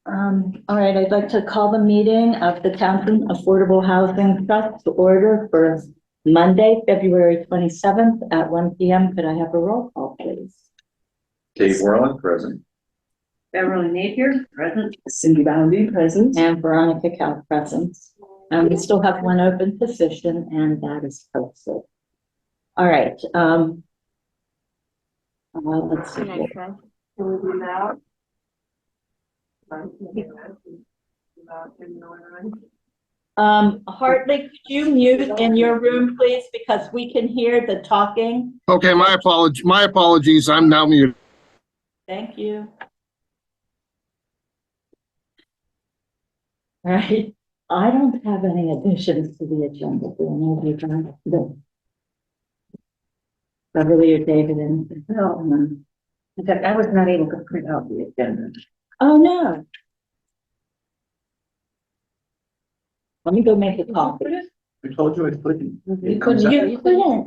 All right, I'd like to call the meeting of the Townsend Affordable Housing Trust to order for Monday, February 27th at 1 p.m. Could I have a roll call, please? Dave Worland, present. Beverly Napier, present. Cindy Boundy, present. And Veronica Cal, present. And we still have one open position, and that is posted. All right, let's see. Can we do that? Hartley, could you mute in your room, please, because we can hear the talking. Okay, my apologies. I'm now muted. Thank you. All right, I don't have any additions to the agenda. Beverly or David and No. In fact, I was not able to print out the agenda. oh no. Let me go make a copy. I told you I couldn't. You couldn't.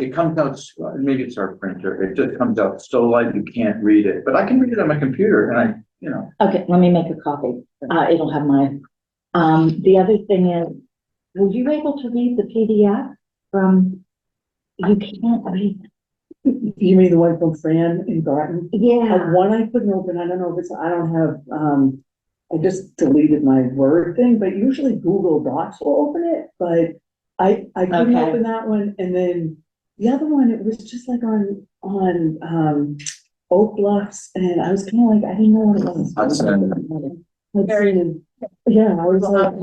It comes out, maybe it's our printer, it just comes out so light you can't read it, but I can read it on my computer and Okay, let me make a copy. It'll have my, the other thing is, were you able to read the PDF from, you can't read. You mean the one from Fran in Garden? Yeah. One I couldn't open, I don't know if it's, I don't have, I just deleted my Word thing, but usually Google Docs will open it, but I couldn't Okay. open that one, and then the other one, it was just like on Oak Bluffs, and I was kind of like, I didn't know what it was. Yeah, I was like,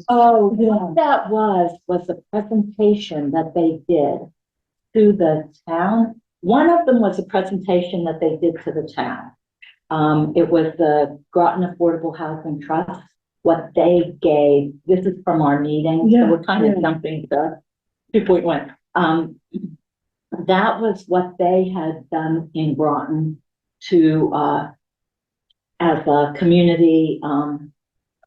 Oh, what that was the presentation that they did to the town. One of them was a presentation that they did to the town. It was the Groton Affordable Housing Trust. What they gave, this is from our meeting, so we're kind of jumping to 2.1. That was what they had done in Groton to, as a community,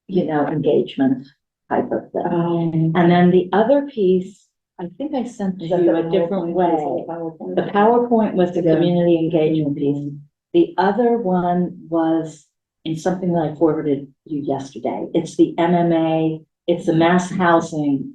engagement type of thing. And then the other piece, I think I sent to you a different way. The PowerPoint was the community engagement piece. The other one was in something that I forwarded you yesterday. It's the MMA, it's the mass housing,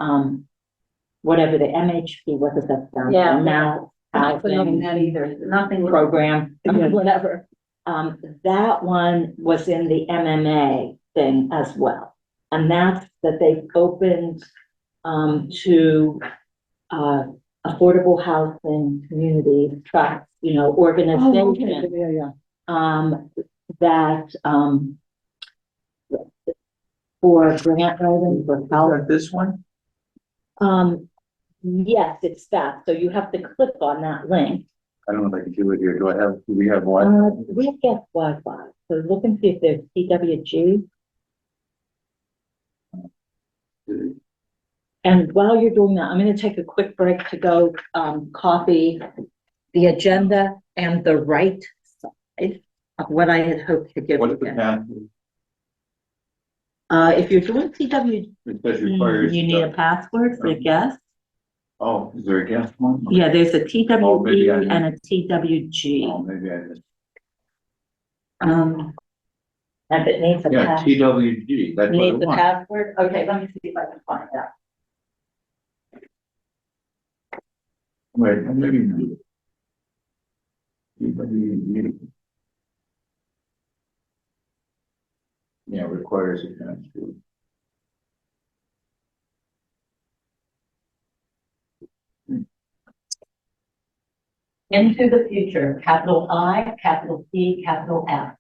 whatever the MHP, what does that stand for? Yeah. Mass I couldn't open housing that either. Nothing. program, whatever. That one was in the MMA thing as well. And that's that they've opened to affordable housing community trust, organization. That for grant writing for help. this one? Yes, it's that. So you have to click on that link. I don't know if I can do it here. Do we have one? We have guest Wi-Fi. So look and see if there's TWG. And while you're doing that, I'm going to take a quick break to go copy the agenda and the right side of what I had hoped to give What you is the guys. path? If you're doing TWG, It says requires. you need a password for the guest. Oh, is there a guest one? Yeah, there's a maybe TWG and a TWG. Oh, maybe I just. If it needs a Yeah, password. TWG, that's what I Needs the want. password? Okay, let me see if I can find that. Wait, maybe. TWG. Yeah, requires a password. Into the future, capital I, capital P, capital F.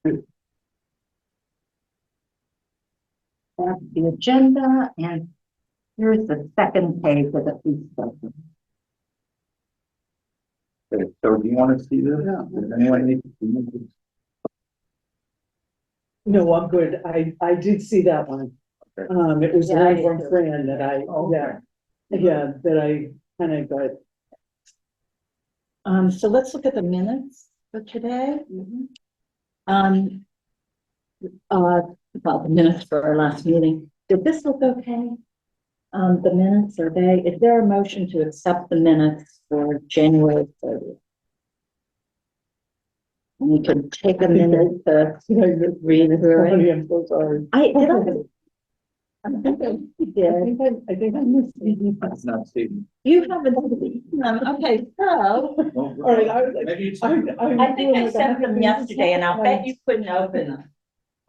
That's the agenda, and here's the second page of the fee schedule. Okay, so do you want to see this? Does anyone need to see this? No, I'm good. I did see that one. Okay. It was Yeah, I one from did. Fran that Oh, okay. that I kind of got. So let's look at the minutes for today. Mm-hmm. Well, the minutes for our last meeting. Did this look okay? The minutes, is there a motion to accept the minutes for January 30th? And we could take a minute to read through it. I'm so sorry. I think I did. I think I missed it. That's not Stephen. You haven't seen them. Okay, so All right, I was like, Maybe it's. I think I sent them yesterday and I'll bet you couldn't open them.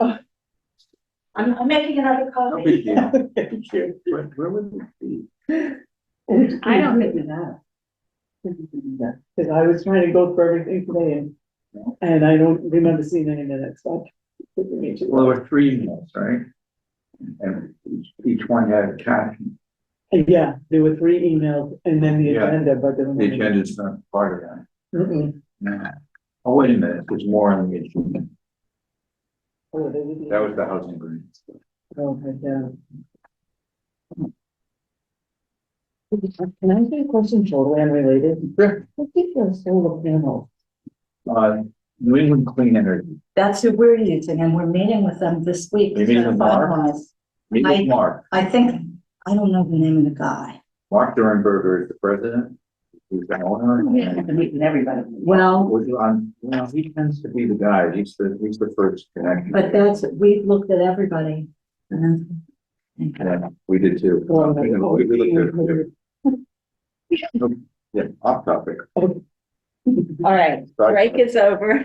Oh. I'm making another No copy. big deal. Thank you. Where would it be? I don't think it has. Because I was trying to go through everything today and I don't remember seeing any minutes, so. Well, there were 3 emails, right? And each one had a caption. Yeah, there were 3 emails and then the Yeah. agenda, but there were. The agenda's not part of that. Mm-mm. No. Oh, wait a minute, there's more on the agenda. Oh, they didn't- That was the housing grant. Oh, yeah. Can I ask you a question totally unrelated? Sure. What did the solar panel? New England Clean Energy, That's who we're using, and we're meeting with them this week. You're meeting with Mark? Finalize. meet with Mark. I think, I don't know the name of the guy. Mark Durenberger is the president. He's the owner. and meet with everybody. Well, was on, well, he tends to be the guy. He's the first connection. but we've looked at everybody. And Yeah, we did too. Well, We looked at it too. Yeah, off topic. All right, break is over.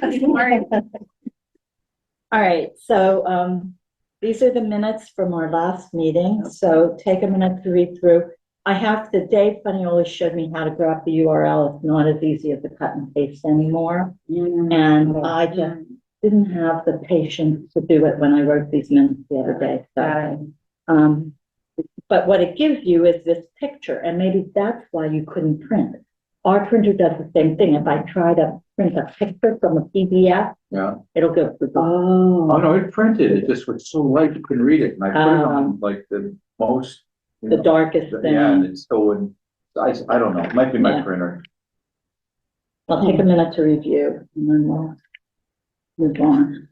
All right, so, these are the minutes from our last meeting, so take a minute to read through. I have to, Dave Funnyoli showed me how to grab the URL. It's not as easy as the cut and paste anymore. And I just didn't have the patience to do it when I wrote these minutes the other day, so. But what it gives you is this picture, and maybe that's why you couldn't print. Our printer does the same thing. If I try to print a picture from a PDF, Yeah. it'll go through. Oh, Oh, no, it printed. It just was so light you couldn't read it. And I put it on like the most. The darkest Yeah, and thing. it still wouldn't. I don't know. It might be my Yeah. printer. I'll take a minute to review and then we'll move on.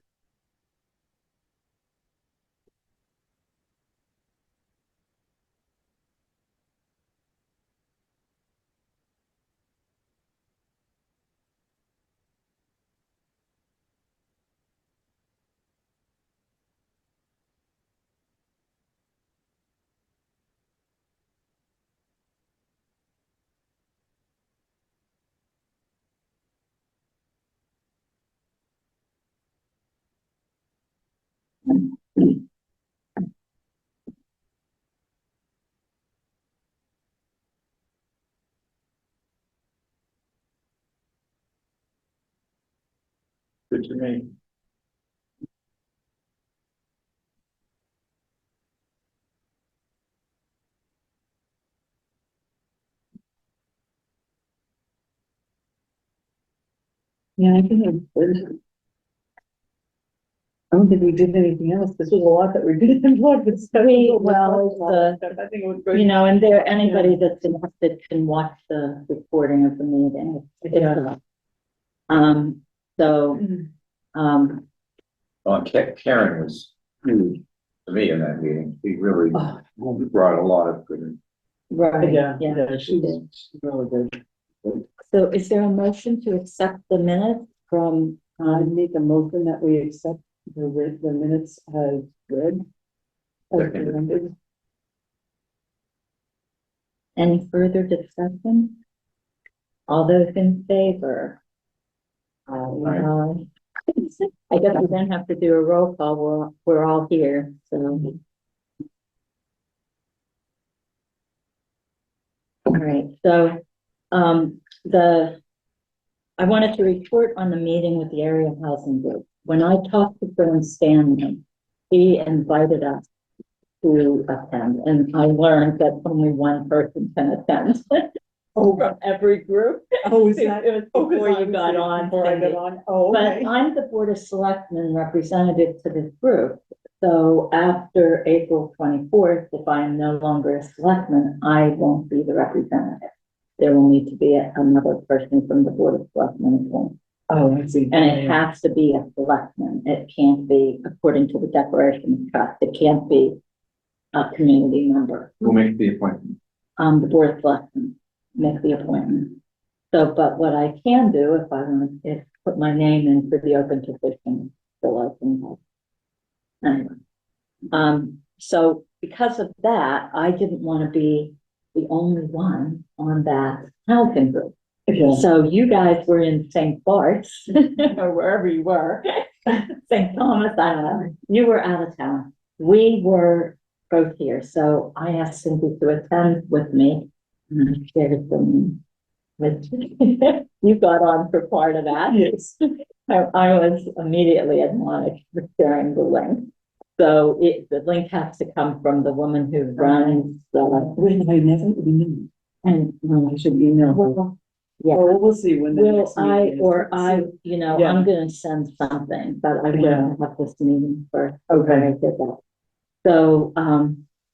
Good to me. yeah, I think it was. I don't think we did anything else. This was a lot that we did. I think it was good. You know, and there, anybody that's interested can watch the recording of the meeting. Yeah. So, Well, Karen was huge to me in that meeting. She really Oh. brought a lot of good. right, Yeah, yeah. yeah, she's really good. So is there a motion to accept the minutes from, I make a motion that we accept the minutes as read. As Seconded. presented. any further discussion? All those in favor? Aye. I guess we then have to do a roll call. We're all here, so. All right, so, the I wanted to report on the meeting with the area housing group. When I talked to Bill Stanley, he invited us to attend, and I learned that only one person can attend from every group. Oh, is It that? was Oh, 'cause before I you was got there on, Before I Cindy. got on, oh, But okay. I'm the Board of Selectmen representative to this group. So after April 24th, if I am no longer a selectman, I won't be the representative. There will need to be another person from the Board of Selectmen appointed. Oh, I see. And it has to be a selectman. It can't be, according to the Declaration of Trust, it can't be a community member. Who makes the appointment? The Board of Selectmen make the appointment. So, but what I can do if I want is put my name in for the open position, still open. Anyway, so because of that, I didn't want to be the only one on that housing group. Yeah. So you guys were in St. Bart's or wherever you were, St. Thomas, I don't know. You were out of town. We were both here. So I asked Cindy to attend with me. And I shared them with you got on for part of that. Yes. I was immediately admonished for sharing the link. So the link has to come from the woman who runs the, Wait, I never knew. and, I should email her. well, yeah. Well, we'll see when the Will next meeting is. or I, you know, Yeah. I'm gonna send something, but I Yeah. want to have this meeting first. before I Okay. did that. So,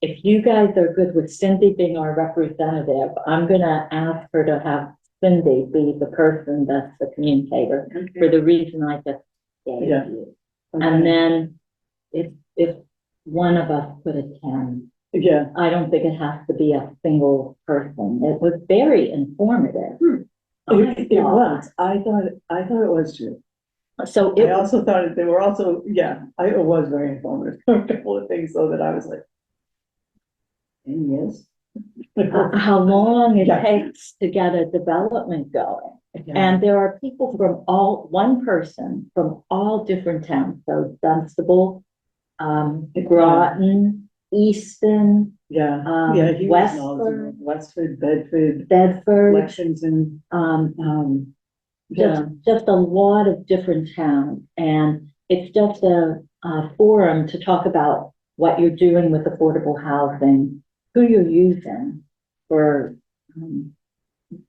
if you guys are good with Cindy being our representative, I'm gonna ask her to have Cindy be the person that's the communicator for the reason I just gave Yeah. you. Okay. And then if one of us could attend, Yeah. I don't think it has to be a single person. It was very informative. It was. I thought it was too. So I it, also thought they were also, yeah, it was very informative. A couple of things so that I was like, and yes. how long it Yeah. takes to get a development going. Yeah. And there are people from one person from all different towns, so Dunstable, Groton, Easton, Yeah, yeah, he was knowledgeable. Westford, Westford, Bedford, Bedford, Lexington, yeah, just a lot of different towns. And it's just a forum to talk about what you're doing with affordable housing, who you're using for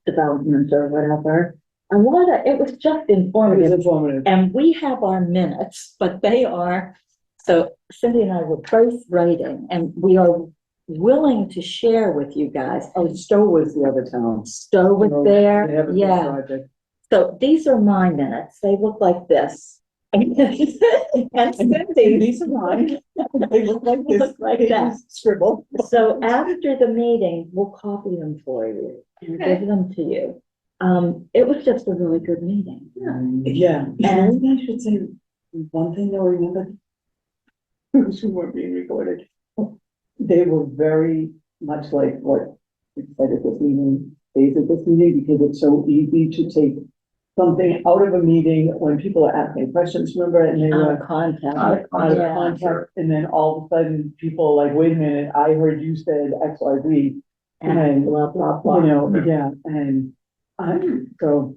development or whatever. It was just it was informative. informative. And we have our minutes, but they are, so Cindy and I were both writing, and we are willing to share with you guys. Oh, Stowe was the other town. Stowe was They there, have a big yeah. project. So these are my minutes. They look like this. And And Cindy's. these are mine. They look like this. Look like They that. just Scribble. So after the meeting, we'll copy them for you and give them to you. It was just a really good meeting. Yeah, and I should say, one thing that I remember, who weren't being recorded, they were very much like what we said at this meeting, stays at this meeting, because it's so easy to take something out of a meeting when people are asking questions, remember, and they Out were of contact. Out of out of Yeah. contact, and then all of a sudden, people are like, wait a minute, I heard you said X, Y, Z, And blah, blah, blah. you know, yeah, and so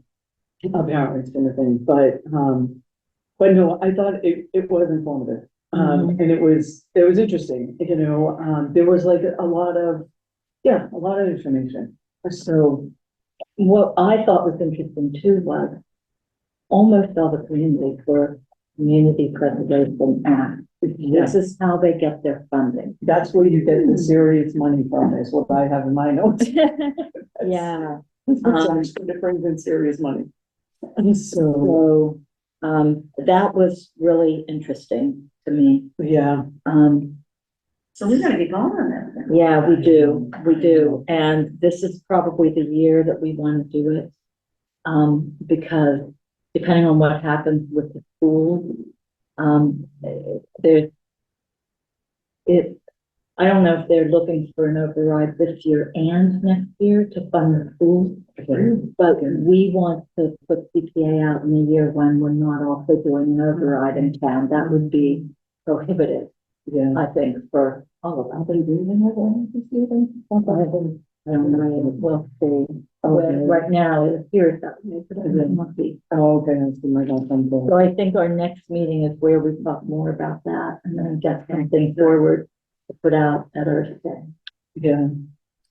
apparently it's been a thing, but no, I thought it was informative. And it was interesting, you know, there was like a lot of information. So, What I thought was interesting too was almost all the communities were Community Preservation Act. This is how they get their funding. that's where you get the serious money from, is what I have in my notes. Yeah. It brings in serious money. So, So, that was really interesting to me. yeah, So we're gonna be going on that then. Yeah, we do. And this is probably the year that we want to do it. Because depending on what happens with the school, I don't know if they're looking for an override this year and next year to fund the schools. But we want to put CPA out in a year when we're not also doing an override in town. That would be prohibitive, yeah. I think, for all of us. Are they doing an override this year? I don't know, we'll see. Right now, it appears that way, but I must be. Oh, okay, I see my God, So I think our next meeting is where we talk more about that and then get something forward to put out at Earth Day. yeah,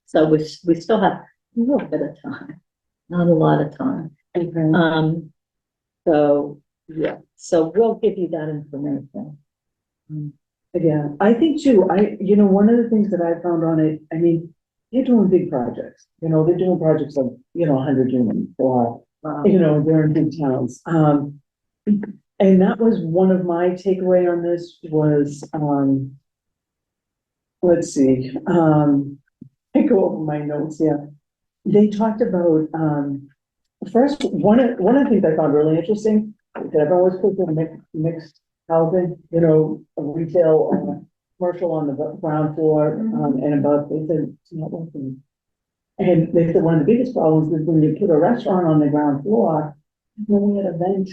So we still have a little bit of time, not a lot of time. okay, So, yeah, so we'll give you that information. yeah, I think too, one of the things that I found on it, I mean, they're doing big projects, they're doing projects of, 100 units or, they're in big towns. And that was one of my takeaway on this was, let's see, I go over my notes here. They talked about, first, one of the things I found really interesting, that I've always put in mixed housing, a retail or commercial on the ground floor, and above, they said it's not working. And they said one of the biggest problems is when you put a restaurant on the ground floor, no way to vent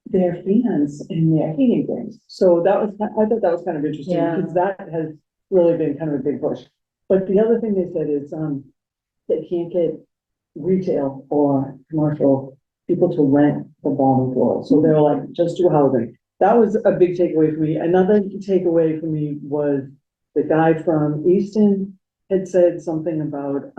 their fans and their heating things. So I thought that was kind of interesting, Yeah. because that has really been kind of a big push. But the other thing they said is, they can't get retail or commercial people to rent the bottom floor. So they were like, just do housing. That was a big takeaway for me. Another takeaway for me was the guy from Easton had said something about,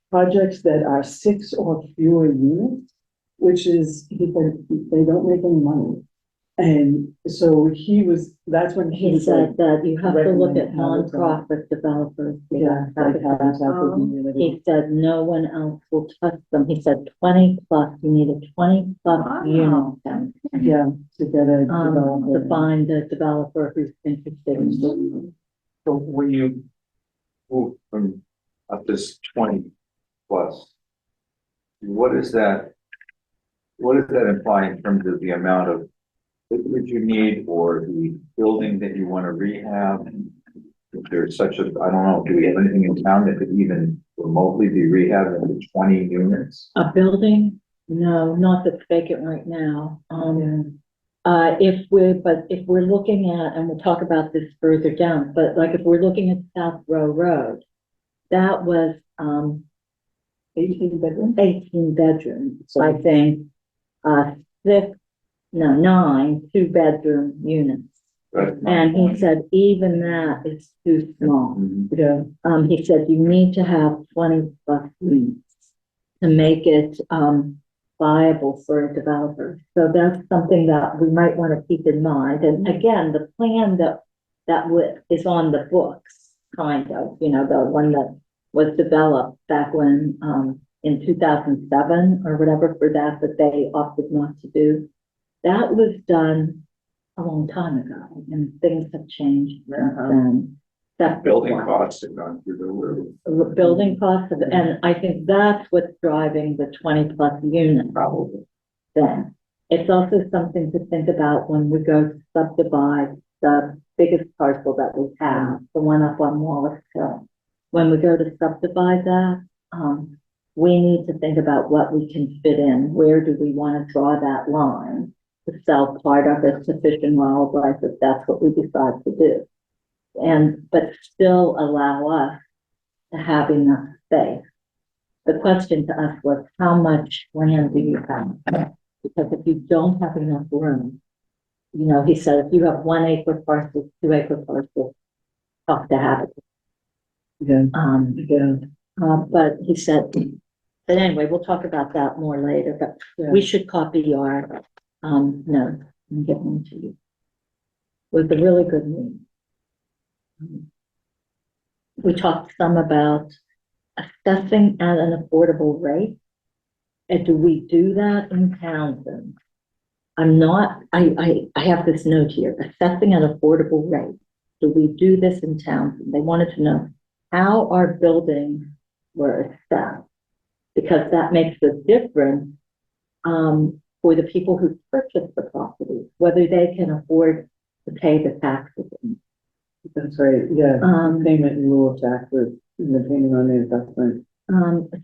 projects that are 6 or fewer units, which is, he said, they don't make any money. And so that's when he He was like, said that you have to look at recommend habitat. nonprofit developers. yeah, like habitat for community. He said no one else will touch them. He said 20 plus, you need a 20 plus unit count, Yeah, to get a to developer. find a developer who's interested in. So when you move from up this 20 plus, what is that imply in terms of the amount of liquid you need or the building that you want to rehab? If there's such a, I don't know, do we have anything in town that could even remotely be rehabbed into 20 units? A building? No, not that's vacant right now. If we're looking at, and we'll talk about this further down, but like if we're looking at South Row Road, that was, 18 bedroom? 18 bedrooms, So- I think, 9 2-bedroom units. Right. And he said even that is too small. Mhm. Yeah, He said you need to have 20 plus units to make it, viable for a developer. So that's something that we might want to keep in mind. And again, the plan is on the books, kind of, the one that was developed back when, in 2007 or whatever for that they opted not to do. That was done a long time ago and things have changed since then. That Building costs have gone through the roof. building costs, and I think that's what's driving the 20 plus unit probably. Then it's also something to think about when we go to subdivide the biggest parcel that we have, the one up on Wallace Hill. When we go to subdivide that, we need to think about what we can fit in. Where do we want to draw that line to sell part of it to Fish and Wildlife if that's what we decide to do? But still allow us to have enough space. The question to us was, how much land do you have? Because if you don't have enough room, he said, if you have 1 acre parcel, 2 acre parcel, tough to have it. yeah, But he said, but anyway, we'll talk about that more later, but yeah. we should copy our, notes and get them to you. With a really good news. We talked some about assessing at an affordable rate. And do we do that in Townsend? I have this note here, assessing at affordable rate. Do we do this in Townsend? They wanted to know how our buildings were assessed, because that makes a difference, for the people who purchase the property, whether they can afford to pay the taxes. That's right, yeah, payment in lieu of taxes, depending on the investment.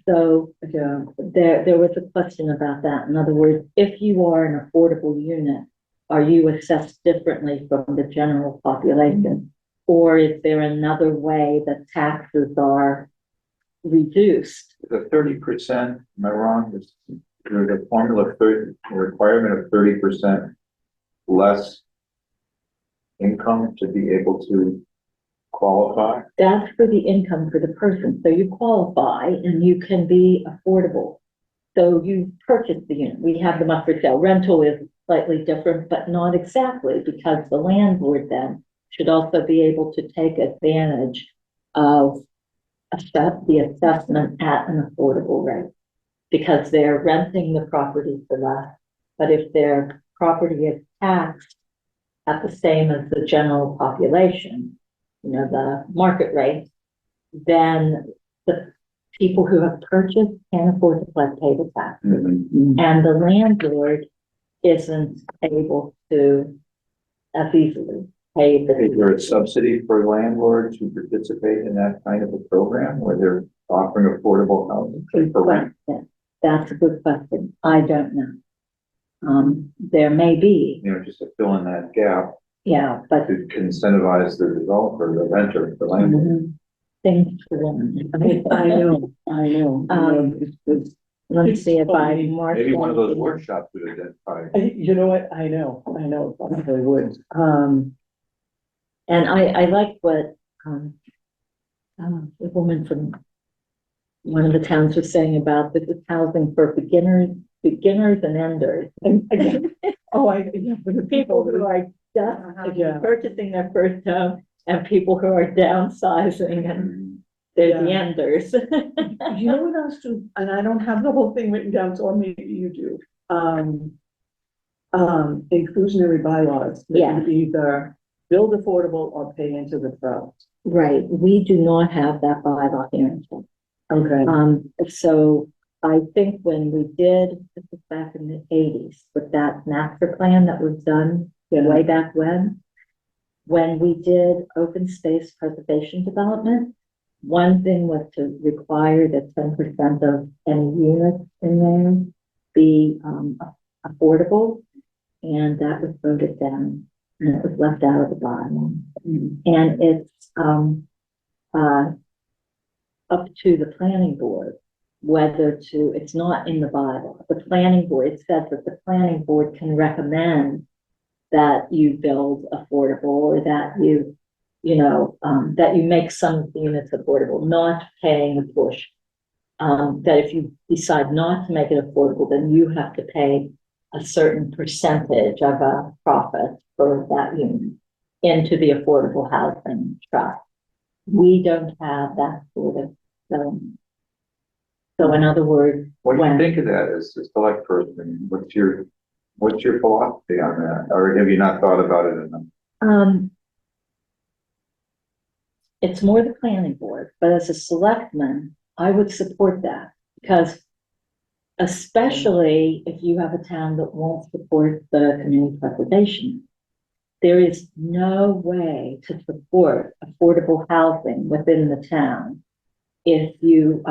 So Yeah, there was a question about that. In other words, if you are an affordable unit, are you assessed differently from the general population? Or is there another way that taxes are reduced. The 30%, am I wrong? There's a formula of 30, a requirement of 30% less income to be able to qualify. That's for the income for the person. So you qualify and you can be affordable. So you purchase the unit. We have them up for sale. Rental is slightly different, but not exactly, because the landlord then should also be able to take advantage of the assessment at an affordable rate, because they're renting the property for less. But if their property is taxed at the same as the general population, you know, the market rate, then the people who have purchased can't afford to pay the tax. And the landlord isn't able to as easily pay the. Is there a subsidy for landlords who participate in that kind of a program where they're offering affordable housing for rent? That's a good question. I don't know. There may be, You know, just to fill in that gap yeah, but to incentivize the developer, the renter, the landlord. things to learn. I know. Let me see if I mark. Maybe one of those anything. workshops would identify. You know what, I know, it probably would, And I like what, the woman from one of the towns was saying about this is housing for beginners and enders. and again, yeah, for the People who are just Yeah. purchasing their first home and people who are downsizing and they're the enders. You know what else too, and I don't have the whole thing written down, so maybe you do. Inclusionary bylaws. that Yeah. you either build affordable or pay into the trust. Right, we do not have that bylaw here in town. Okay. So I think when we did, this was back in the 80s, with that master plan that was done way back when we did open space preservation development, one thing was to require that 10% of any units in there be affordable, and that was voted down, and it was left out of the bylaw. And it's up to the planning board whether to, it's not in the bylaw. The planning board, it says that the planning board can recommend that you build affordable, or that that you make some of the units affordable, not paying a push. That if you decide not to make it affordable, then you have to pay a certain percentage of a profit for that unit into the affordable housing trust. We don't have that sort of, so in other words, What do you when- think of that as a select person? What's your philosophy on that? Or have you not thought about it enough? It's more the planning board, but as a selectman, I would support that, because especially if you have a town that won't support the community preservation, there is no way to support affordable housing within the town. If you,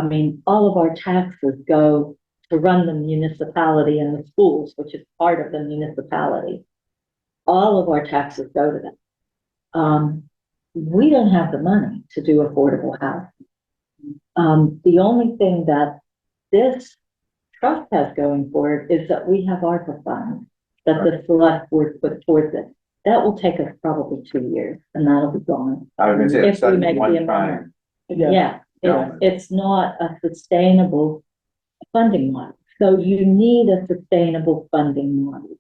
all of our taxes go to run the municipality and the schools, which is part of the municipality. All of our taxes go to them. We don't have the money to do affordable housing. The only thing that this trust has going for it is that we have ARPA funds that the select board put towards it. That will take us probably 2 years, and that'll be gone. I was gonna say, If it's we such make the one amendment. time. Yeah, it's not a sustainable funding model. So you need a sustainable funding model.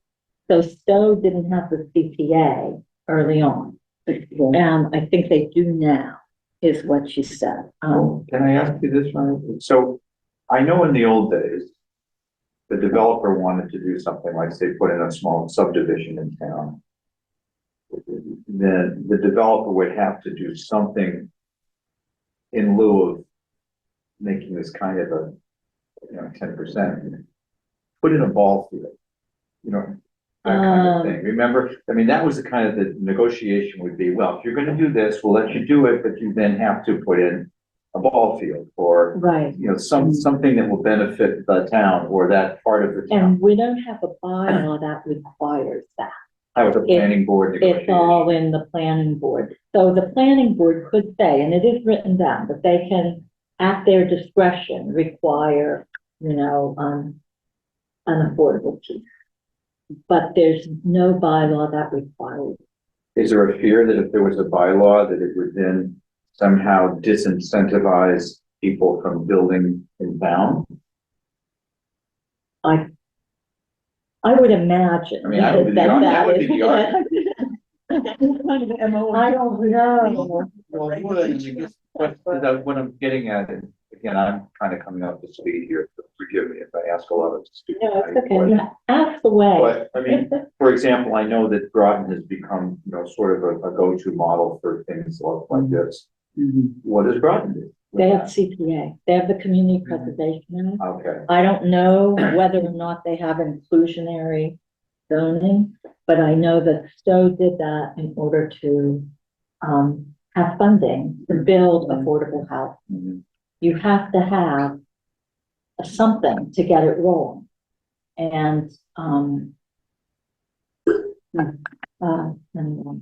So Stowe didn't have the CPA early on. And I think they do now, is what she said. Can I ask you this one? So I know in the old days, the developer wanted to do something like, say, put in a small subdivision in town. Then the developer would have to do something in lieu of making this kind of a, 10%, put in a ball field, that kind of thing. Remember, that was the kind of the negotiation would be, well, if you're gonna do this, we'll let you do it, but you then have to put in a ball field, or, Right. something that will benefit the town or that part of the town. And we don't have a bylaw that requires that. How was the planning board It's negotiation? all in the planning board. So the planning board could say, and it is written down, that they can at their discretion, require, an affordable piece. But there's no bylaw that requires. Is there a fear that if there was a bylaw that it would then somehow disincentivize people from building in town? I would imagine. I mean, that would be the that would be the argument. Kind of MO. I don't know. Well, what I'm getting at, and again, I'm kind of coming up to speed here, so forgive me if I ask a lot of stupid. No, it's okay. Ask away. But, I mean, for example, I know that Groton has become, sort of a go-to model for things like this. What does Groton do? with They have that? CPA. They have the Community Preservation Act. Okay, I don't know whether or not they have inclusionary zoning, but I know that Stowe did that in order to, have funding to build affordable housing. Mhm. You have to have something to get it rolling. And, anyway.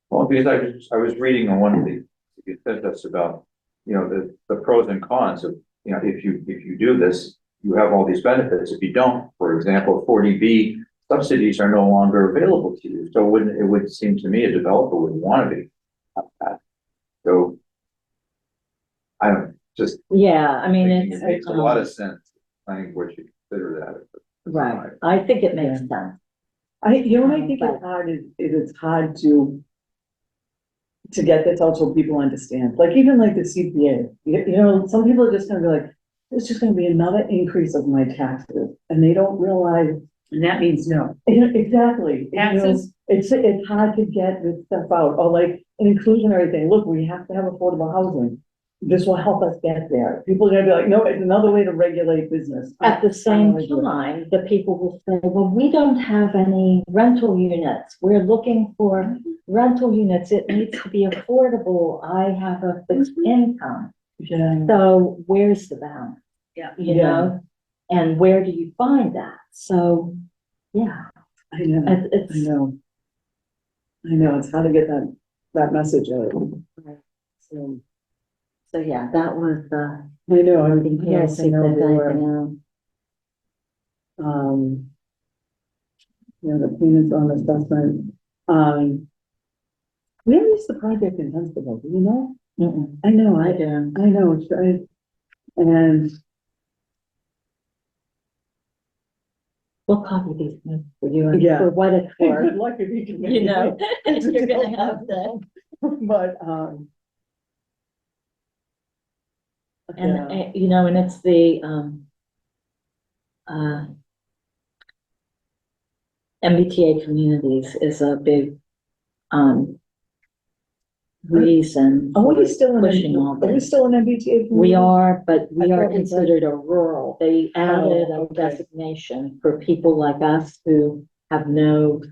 Well, because I was reading on one of the, it said us about, the pros and cons of, if you do this, you have all these benefits. If you don't, for example, 40B subsidies are no longer available to you. So it would seem to me a developer would want to be. So I don't, just Yeah, I mean, thinking it's. it makes a lot of sense. Planning board should consider that. Right, I think it makes sense. I think it's hard is it's hard to get this out so people understand, like even like the CPA, some people are just gonna be like, it's just gonna be another increase of my taxes, and they don't realize. And that means no. Exactly. Taxes? It's hard to get this stuff out, or like an inclusionary thing, look, we have to have affordable housing. This will help us get there. People are gonna be like, no, it's another way to regulate business. At the same I don't wanna time, the people will say, well, we don't have any rental units. We're looking for rental units. It needs to be affordable. I have a fixed income. do it. Yeah. So where's the balance? Yeah. You Yeah. know, and where do you find that? So, yeah, I know. it's. I know, it's how to get that message out. So, yeah, that was, I know, I think, yeah, yes, I know, there's we anything were, else. the payments on assessment, where is the project in Huntsville, do you know? Mm-mm, I know, I I do. know, and We'll copy these notes for you and Yeah. for what it's good worth, luck if you can. you know, you're gonna have to. But, And, yeah. and it's the, MBTA communities is a big, reason. Are we for still in, pushing all are we this. still in MBTA? We are, but we I are thought we were- considered a rural. They added a okay. designation for people like us who have no,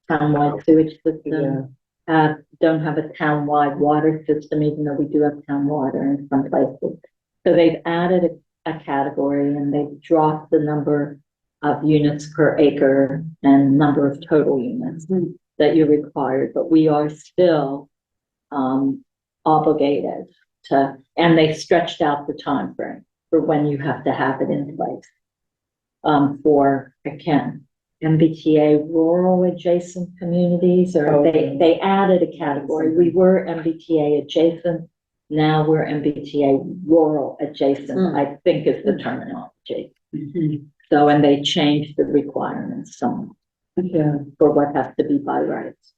townwide sewage Yeah. system, don't have a townwide water system, even though we do have town water in some places. So they've added a category and they've dropped the number of units per acre and number of total units that you're required, but we are still, obligated to, and they stretched out the time frame for when you have to have it in place. For, again, MBTA rural adjacent communities, or Okay. they added a category. We were MBTA adjacent. Now we're MBTA rural adjacent, I think is the terminology. So, and they changed the requirements some Yeah. for what has to be by rights.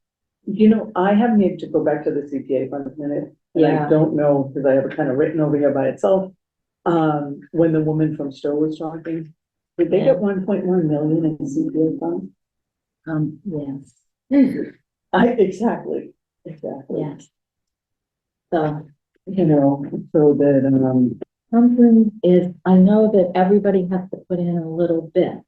I have need to go back to the CPA for a minute. And I Yeah. don't know, because I have it kind of written over here by itself. When the woman from Stowe was talking, did they get 1.1 million in CPA funds? Yes, Exactly, yes. So, so that, something is, I know that everybody has to put in a little bit.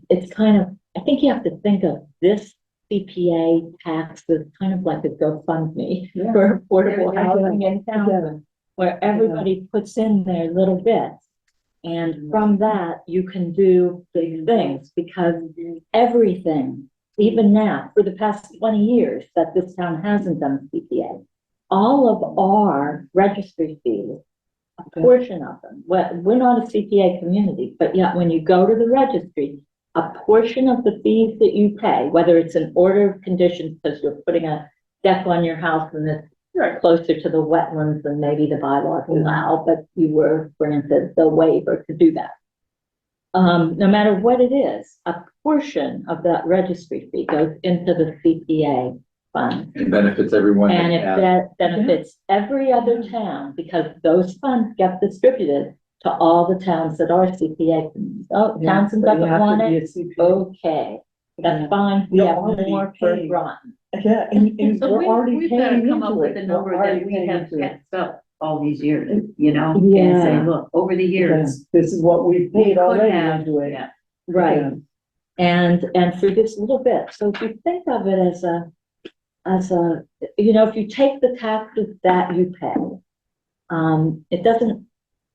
It's kind of, I think you have to think of this CPA tax as kind of like a GoFundMe Yeah. for affordable Yeah. housing in town, where everybody puts in their little bit. And from that, you can do big things, because everything, even now, for the past 20 years, that this town hasn't done CPA, all of our registry fees, a portion of them, we're not a CPA community, but yet when you go to the registry, a portion of the fees that you pay, whether it's an order of conditions because you're putting a deck on your house and it's closer to the wetlands than maybe the bylaws allow, but you were granted the waiver to do that. No matter what it is, a portion of that registry fee goes into the CPA fund. It benefits everyone. And if has- that benefits every other town, because those funds get distributed to all the towns that are CPA. Oh, Townsend doesn't want it, okay, that's fine, we You're have already more for paying. Groton. Yeah, and So we're already we've got to paying come up into with it. a number We're that already we paying have into it. kept up all these years, you know? And Yeah. say, look, over the years. This is what we we paid could already have- into it. yeah. Right, Yeah. and for this little bit, so if you think of it as a, you know, if you take the taxes that you pay, it doesn't,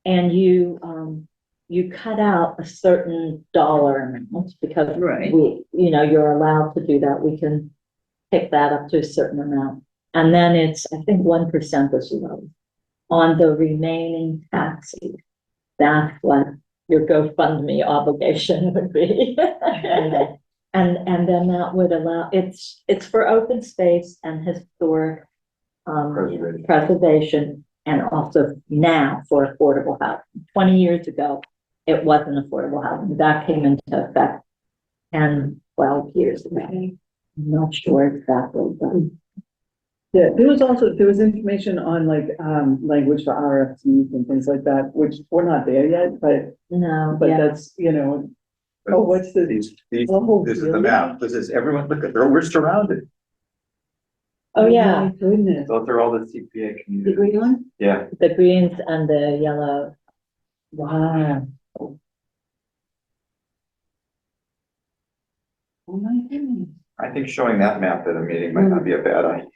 and you cut out a certain dollar amount, because Right. we, you know, you're allowed to do that, we can pick that up to a certain amount. And then it's, I think 1% is low on the remaining taxes. That's what your GoFundMe obligation would be. And then that would allow, it's for open space and historic Preservation. preservation, and also now for affordable housing. 20 years ago, it wasn't affordable housing. That came into effect 10, 12 years ago. I'm not sure exactly, but Yeah, there was information on like, language for RFCs and things like that, which we're not there yet, but no, yeah. that's, you know, oh, what's the, These, Oh, this is the really? map, this is everyone, look at, we're surrounded, Oh, yeah, my goodness. those are all the CPA The communities, green one? yeah. the greens and the yellow. Wow. Oh, my goodness. I think showing that map at a meeting might not be a bad idea.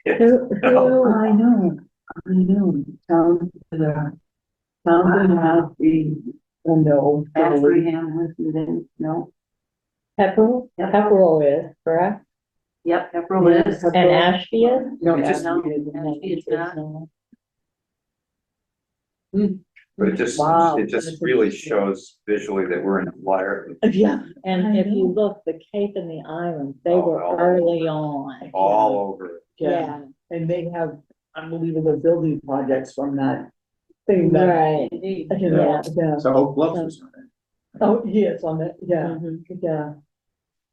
I know, town has the, no, totally. No. Pepperell is, correct? Yep, Pepperell is. And Ashby is? No, It just- No, Ashby Ashby is not. But it Wow. just really shows visually that we're in a flyer Yeah. And I if you know. look, the Cape and the Islands, they Oh, were all early on. all over. Yeah, and they have unbelievable building projects from that thing that, Right. you know, yeah. So Oak Bluffs was on it. Oh, yes, on that, yeah, Mhm. yeah.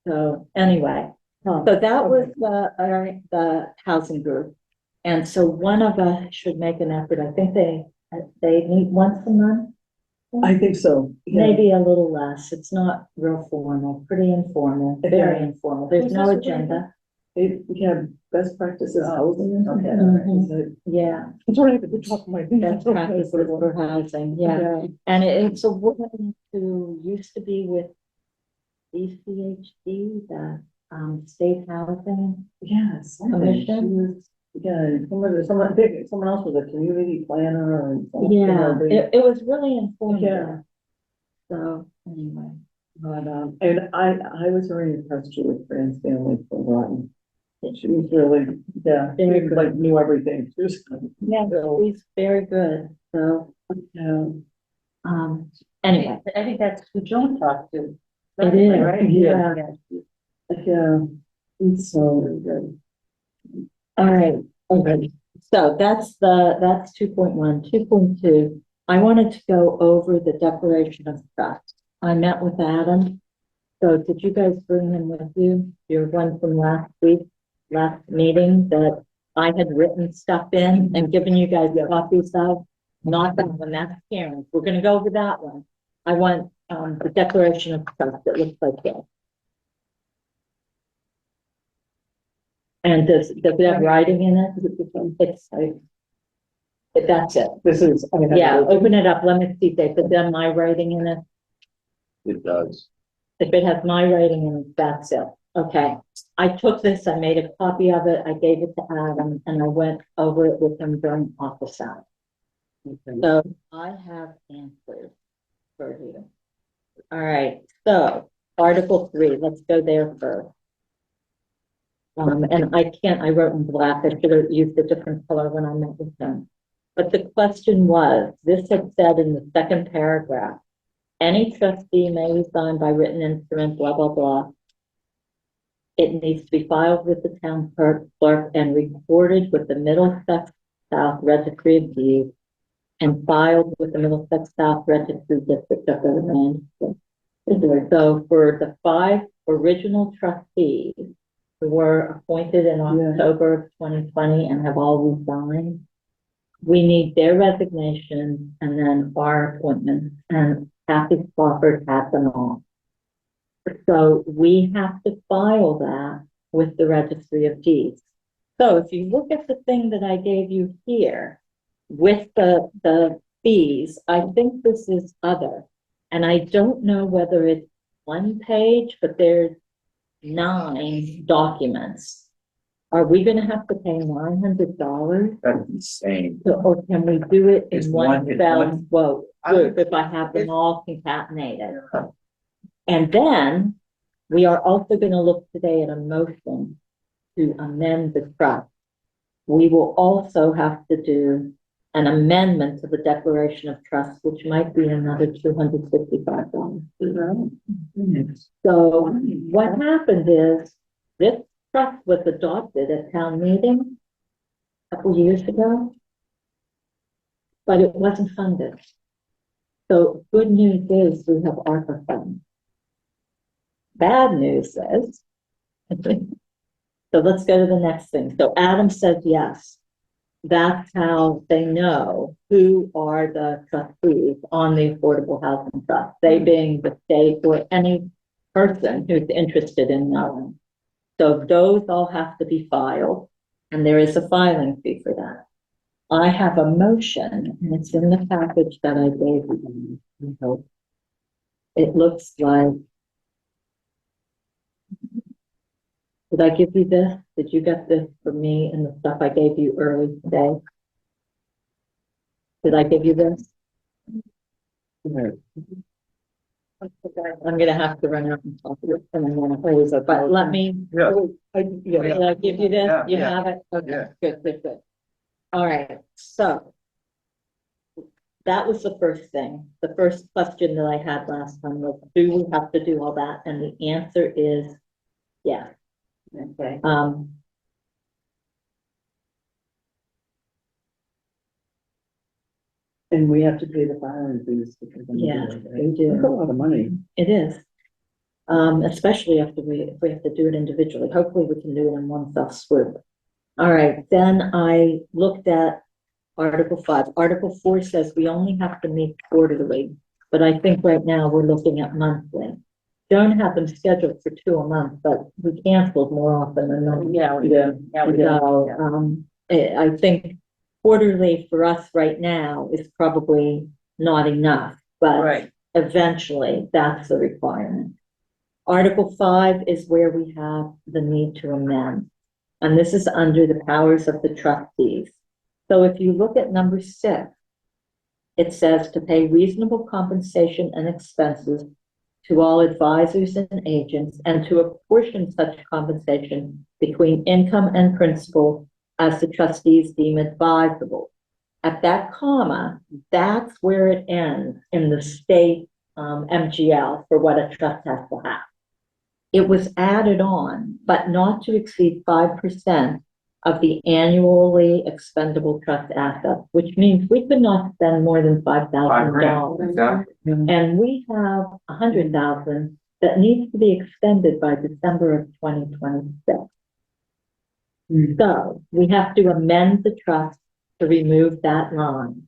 So anyway, so that was the housing group. And so one of us should make an effort. I think they meet once a month, I think so. Yeah. maybe a little less. It's not real formal, pretty informal, very Yeah. informal. There's Who's no this agenda. We have best practices housing and something. Mhm. Yeah, It's right at the top of my head. best practices for housing, yeah. And it's a woman who used to be with DCHD, the State Housing Yes. Commission. Yeah, someone else was a community planner or. something, you Yeah, know, they- it was really informative. Yeah. So anyway, But, and I was very impressed with Fran's family for Groton. She was really, yeah, she Very was good. like knew everything. She was, yeah, So- he's very good. So, yeah. anyway, I think that's who Joan talked to. it is, Right? yeah. Yeah, it's so good. All right, okay. So that's 2.1. 2.2. I wanted to go over the declaration of trust. I met with Adam. So did you guys bring him with you? Your one from last meeting that I had written stuff in and given you guys copies of? Not that one, that's Karen's. We're gonna go over that one. I want, the declaration of trust. It looks like this. And does it have writing in it? It's like, that's it. This is, I mean. Yeah, open it up. Let me see if they put down my writing in it. It does. If it has my writing in it, that's it. Okay. I took this, I made a copy of it, I gave it to Adam, and I went over it with him during office hours. So I have answers for you. All right, so Article 3, let's go there first. And I wrote in black, I should have used a different color when I met with them. But the question was, this had said in the second paragraph, any trustee may resign by written instrument, blah, blah, blah. It needs to be filed with the town clerk and recorded with the Middlesex South Registry of Deeds and filed with the Middlesex South Registry District of Government. So for the 5 original trustees who were appointed in October of 2020 and have all resigned, we need their resignation and then our appointments, and Kathy Spofford had them all. So we have to file that with the Registry of Deeds. So if you look at the thing that I gave you here with the fees, I think this is other. And I don't know whether it's 1 page, but there's 9 documents. Are we gonna have to pay $900? That's insane. Or can we do it It's in one- one it's fell one- swoop? I Good, would- if I have them all concatenated. And then we are also gonna look today at a motion to amend the trust. We will also have to do an amendment to the declaration of trust, which might be another $255. So what happened is this trust was adopted at town meeting a couple years ago, but it wasn't funded. So good news is we have ARPA funds. Bad news is, so let's go to the next thing. So Adam said yes. That's how they know who are the trustees on the Affordable Housing Trust, they being the state or any person who's interested in knowing. So those all have to be filed, and there is a filing fee for that. I have a motion, and it's in the package that I gave you. I hope. It looks like. Did I give you this? Did you get this for me and the stuff I gave you early today? Did I give you this? I'm gonna have to run out and talk to you, and I'm gonna close it, but let me. Yeah. Did I give you this? Yeah, You yeah. have it? Okay, Yeah. good. All right, so. That was the first thing. The first question that I had last time was, do we have to do all that? And the answer is yes. Okay. And we have to pay the filing fees because. Yeah, we It's do. a lot of money. It is. Especially if we have to do it individually. Hopefully we can do it in one fell swoop. All right, then I looked at Article 5. Article 4 says we only have to meet quarterly, but I think right now we're looking at monthly. Don't have them scheduled for 2 a month, but we canceled more often than not. Yeah, we Yeah. do. Yeah, we do. So, I think quarterly for us right now is probably not enough, but Right. eventually that's the requirement. Article 5 is where we have the need to amend, and this is under the powers of the trustees. So if you look at number 6, it says to pay reasonable compensation and expenses to all advisors and agents, and to apportion such compensation between income and principal as the trustees deem advisable. At that comma, that's where it ends in the state MGL for what a trust has to have. It was added on, but not to exceed 5% of the annually expendable trust assets, which means we could not spend more than $5,000. Exactly. And we have 100,000 that needs to be expended by December of 2026. So we have to amend the trust to remove that line.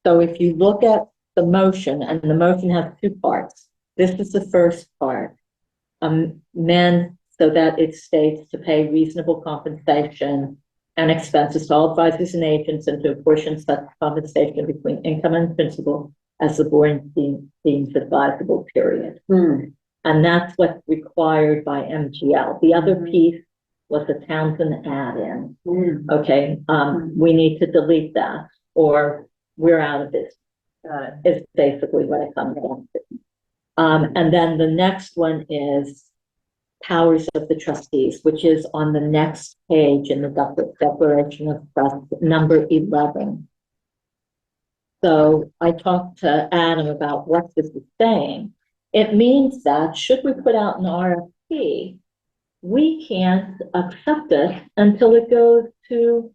So if you look at the motion, and the motion has 2 parts. This is the first part. Amend so that it states to pay reasonable compensation and expenses to all advisors and agents, and to apportion such compensation between income and principal as the board deems advisable, period. And that's what's required by MGL. The other piece was the Townsend add-in. Okay, we need to delete that, or we're out of this, is basically what it comes down to. And then the next one is powers of the trustees, which is on the next page in the Declaration of Trust, number 11. So I talked to Adam about what this is saying. It means that should we put out an RFP, we can't accept it until it goes to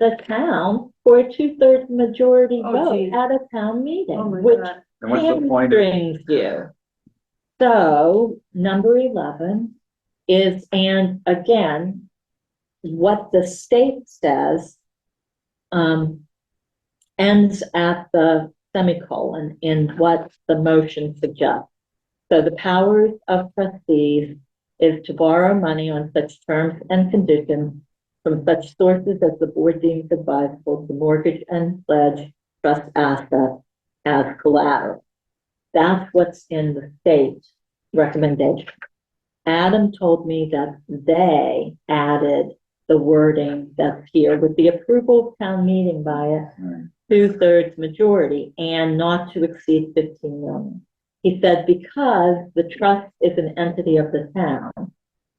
the town for a 2/3 majority Oh, vote geez. at a town meeting, Oh, my which God. And what's the point of, hamstrings you. So number 11 is, and again, what the state says, ends at the semicolon in what the motion suggests. So the powers of trustees is to borrow money on such terms and conditions from such sources as the board deems advisable to mortgage and pledge trust assets as collateral. That's what's in the state recommendation. Adam told me that they added the wording that's here with the approval of town meeting by a 2/3 majority and not to exceed 15 million. He said because the trust is an entity of the town,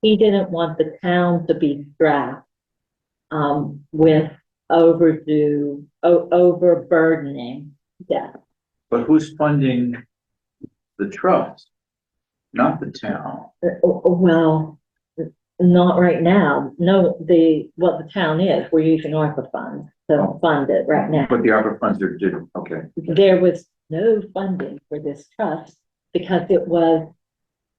he didn't want the town to be strapped with overburdening debt. but who's funding the trust? Not the town. Well, not right now. No, what the town is, we're using ARPA funds to fund it right now. But the ARPA funds are due, okay. There was no funding for this trust because it was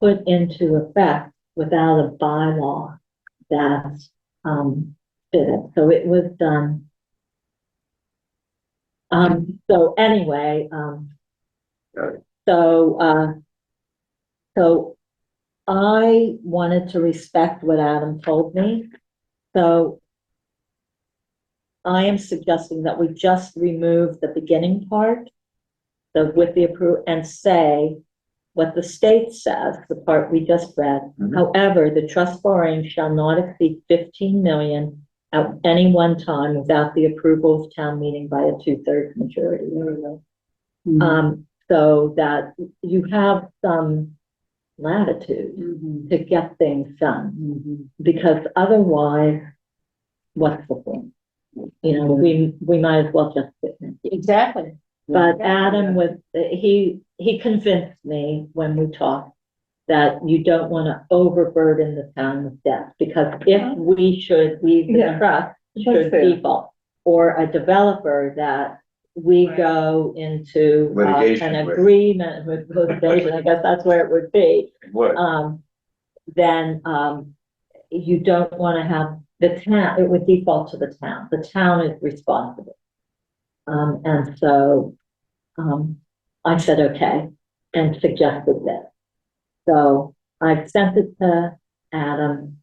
put into effect without a bylaw that, did it. So it was done. So anyway, Got it. so I wanted to respect what Adam told me. So I am suggesting that we just remove the beginning part, so with the approval, and say what the state says, the part we just read. Mhm. However, the trust borrowing shall not exceed 15 million at any one time without the approval of town meeting by a 2/3 majority. There we go. So that you have some latitude to get things done, because otherwise, what's the point? You know, we might as well just sit in. Exactly. But Adam was, he convinced me when we talked that you don't want to overburden the town with debt, because if we the Yeah. trust should fair. default, or a developer that we Right. go into Litigation an with. agreement with litigation, I guess that's where it would be. What? Then you don't want to have the town, it would default to the town. The town is responsible. And so I said, okay, and suggested this. So I've sent it to Adam.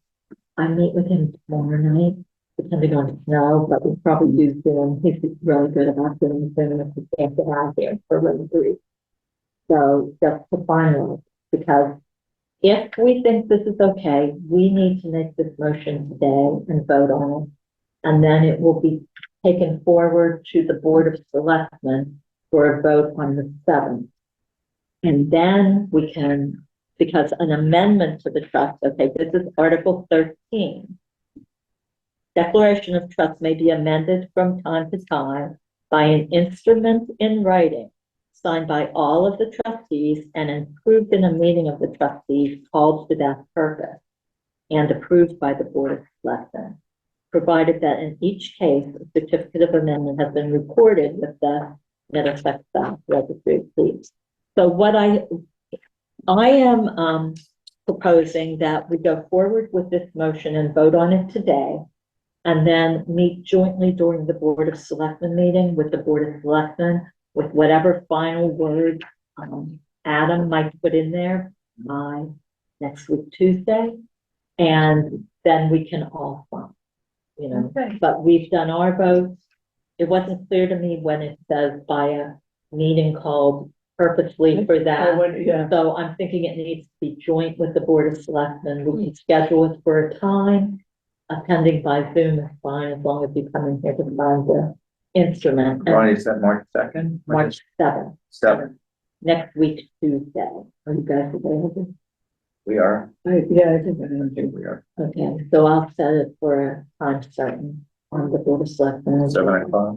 I meet with him tomorrow night, depending on snow, but we'll probably do Zoom. He's really good about doing Zoom if we can't get out here for River Three. So just to finalize, because if we think this is okay, we need to make this motion today and vote on it. And then it will be taken forward to the Board of Selectmen for a vote on the 7th. And then we can, because an amendment to the trust, okay, this is Article 13. Declaration of trust may be amended from time to time by an instrument in writing, signed by all of the trustees and approved in a meeting of the trustees called for that purpose and approved by the Board of Selectmen, provided that in each case, a certificate of amendment has been recorded with the Middlesex South Registry of Deeds. So what I am proposing that we go forward with this motion and vote on it today, and then meet jointly during the Board of Selectmen meeting with the Board of Selectmen with whatever final words Adam might put in there by next week, Tuesday, and then we can all sign, you know. Okay. But we've done our votes. It wasn't clear to me when it says by a meeting called purposely for that. Yeah. So I'm thinking it needs to be joint with the Board of Selectmen. We can schedule it for a time. Attending by Zoom is fine, as long as you come in here to sign the instrument. And Ronnie, is that March 2nd? March 7th, 7th. next week, Tuesday. Are you guys available? We are, Yeah, I think I am I too. think we are. Okay, so I'll set it for a time certain on the board of selectmen. 7 o'clock.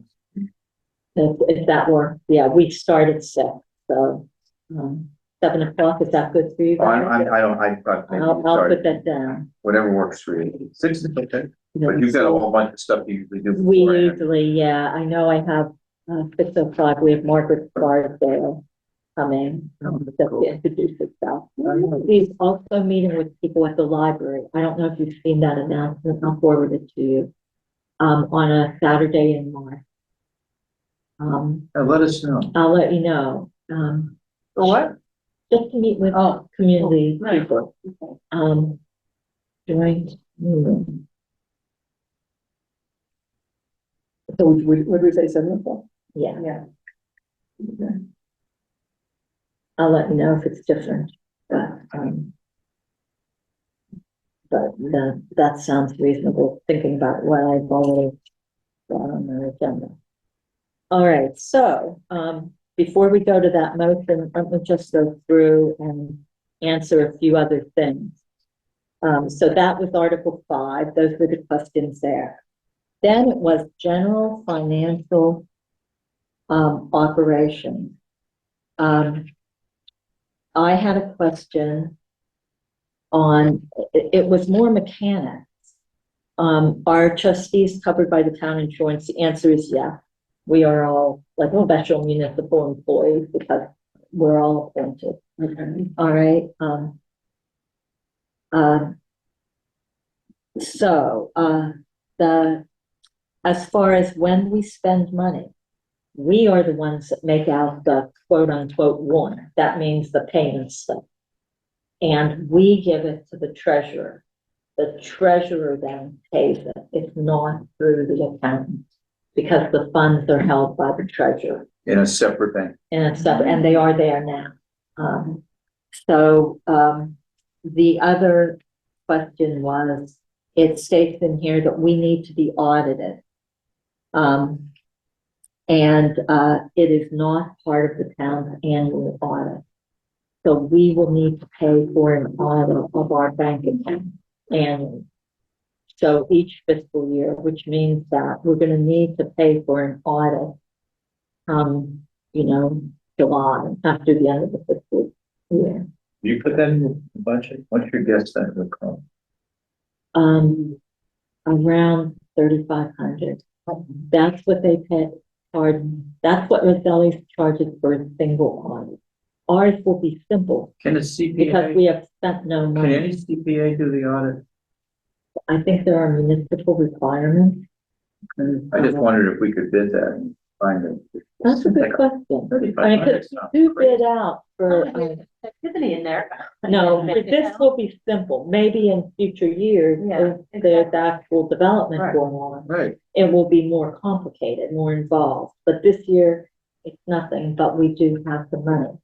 If that works, yeah, we start at 6, so, 7 o'clock, is that good for you Oh, guys? I thought maybe I'll you put started, that down. whatever works for you. 6 is okay, but you've got a whole bunch of stuff you usually do We beforehand. usually, yeah, I know I have, 6:00, we have Margaret Scarsdale coming, just to introduce herself. She's also meeting with people at the library. I don't know if you've seen that announcement, I'll forward it to you, on a Saturday in March. Let us know. I'll let you know, For what? just to meet with community people. Joint meeting. So would we say 7 o'clock? Yeah, Yeah. Okay. I'll let you know if it's different, but that sounds reasonable, thinking about what I've already got on the agenda. All right, so, before we go to that motion, let me just go through and answer a few other things. So that was Article 5, those were the questions there. Then it was general financial, operations. I had a question on, it was more mechanics. Are trustees covered by the town insurance? The answer is yes. We are all like special municipal employees because we're all appointed. Okay. All right. So, as far as when we spend money, we are the ones that make out the quote unquote warrant. That means the payment slip. And we give it to the treasurer. The treasurer then pays it. It's not through the accountant because the funds are held by the treasurer. In a separate bank. And they are there now. The other question was, it states in here that we need to be audited. It is not part of the town's annual audit. So we will need to pay for an audit of our bank account annually. So each fiscal year, which means that we're gonna need to pay for an audit, July, after the end of the fiscal year. You put that in the budget? What's your guess that would cost? Around 3,500. That's what they pay, that's what Roselli's charges for a single audit. Ours will be simple Can a because CPA, we have spent no can money. any CPA do the audit? I think there are municipal requirements. I just wondered if we could bid that and find it. That's a good question. I mean, 3,500 could you bid out for, Activity in there. no, but this will be simple. Maybe in future years, Yeah, if there's exactly. actual development Right. going on, Right. it will be more complicated, more involved. But this year, it's nothing, but we do have the money.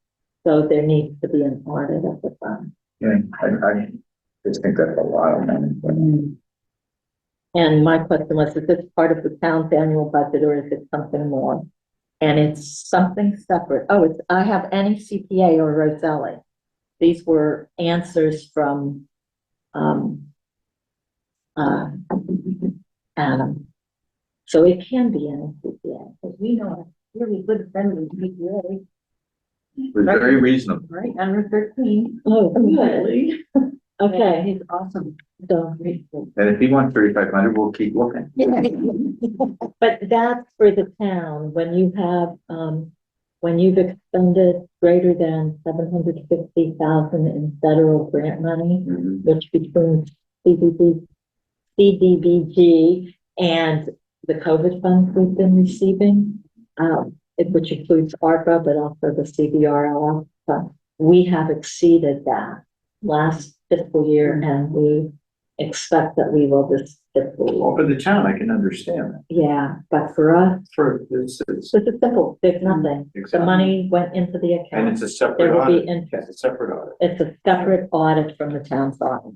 So there needs to be an audit of the fund. Yeah, I just think that's a lot of money. And my question was, is this part of the town's annual budget or is it something more? And it's something separate. Oh, I have any CPA or Roselli. These were answers from, Adam. So it can be any CPA. Because we know a really good friend with PTA, It was very reasonable. right, under 13. Oh, good. Really? Okay, He's awesome. so, And if he wants 3,500, we'll keep looking. but that's for the town, when you have, when you've expended greater than 750,000 in federal grant money, Mhm. which between CDBG and the COVID funds we've been receiving, which includes ARPA, but also the CBRL fund, we have exceeded that last fiscal year, and we expect that we will this fiscal Well, year. for the town, I can understand that. Yeah, but for us, For this, it's. this is simple, there's nothing. The Exactly. money went into the And account. it's a separate There will be audit. in- It's a separate audit. It's a separate audit from the town's audit.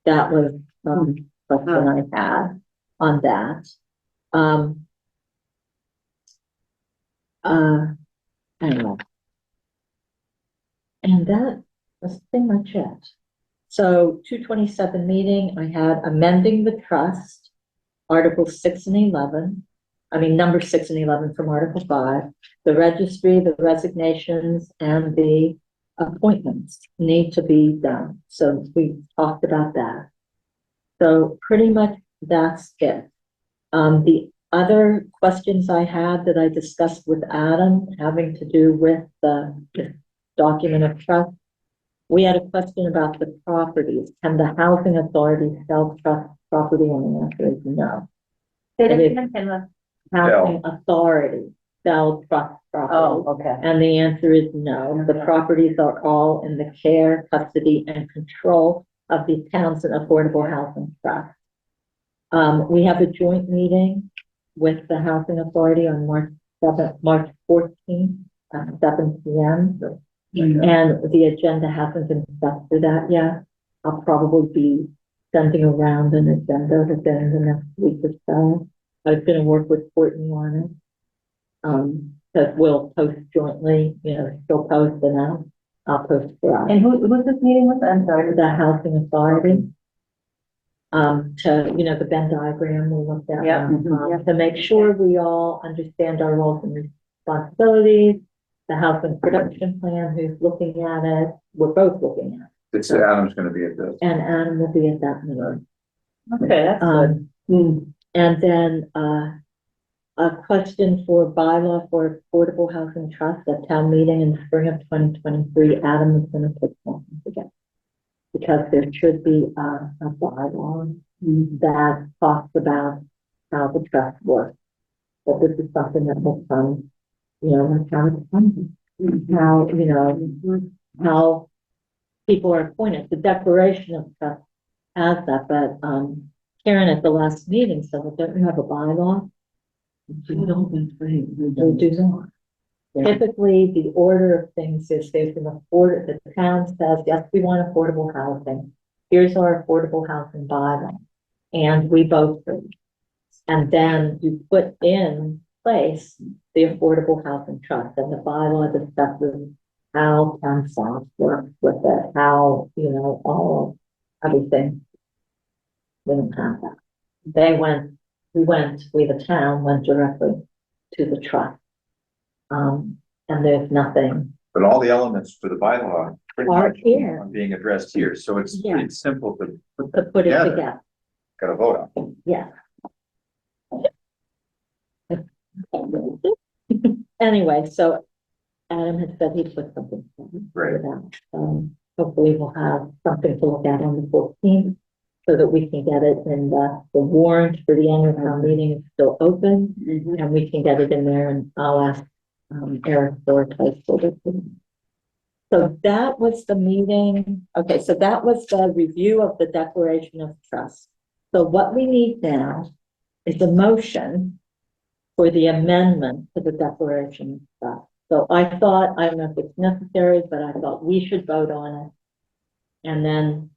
That was, question I had on that. Anyway. And that was pretty much it. So 227 meeting, I had amending the trust, Articles 6 and 11. I mean, number 6 and 11 from Article 5. The registry, the resignations, and the appointments need to be done. So we talked about that. So pretty much that's it. The other questions I had that I discussed with Adam having to do with the document of trust. We had a question about the properties. Can the housing authority sell trust property? And the answer is no. Say that It is- again, Pamela. Housing authority sell trust property. Oh, okay. And the answer is no. The properties are all in the care, custody, and control of the Townsend Affordable Housing Trust. We have a joint meeting with the Housing Authority on March 14th, 7 p.m. And the agenda hasn't been set for that yet. I'll probably be sending around an agenda within the next week or so. I was gonna work with Courtney on it. Because we'll post jointly, you know, she'll post and I'll post for us. And who's this meeting with? I'm sorry. The Housing Authority. To, you know, the Venn diagram we looked at. Yeah. To make sure we all understand our roles and responsibilities. The housing production plan, who's looking at it, we're both looking at it. It's Adam's gonna be at this. And Adam will be at that meeting. Okay, that's good. And then, a question for bylaw for Affordable Housing Trust at town meeting in spring of 2023. Adam is gonna put something together. Because there should be a bylaw that talks about how the trust works. But this is something that will come, you know, like how it's funded, how, you know, how people are appointed. The declaration of trust has that, but, Karen at the last meeting said, well, don't you have a bylaw? We don't, we do not. Typically, the order of things is there's an order, the town says, yes, we want affordable housing. Here's our affordable housing bylaw. And we vote for it. And then you put in place the Affordable Housing Trust, and the bylaw discusses how town staff work with it, how, you know, all of everything. We don't have that. We the town went directly to the trust. And there's nothing. But all the elements for the bylaw pretty Are much here. are being addressed here, so it's Yeah. pretty simple to put To that put it together. together, Gotta vote on. yeah. Anyway, so Adam had said he'd put something. Right. together. Hopefully we'll have something to look at on the 14th so that we can get it in the warrant for the annual town meeting is still open and we can get it in there, and I'll ask Eric for a placeholder. So that was the meeting. Okay, so that was the review of the declaration of trust. So what we need now is a motion for the amendment to the declaration of trust. So I thought, I don't know if it's necessary, but I thought we should vote on it and then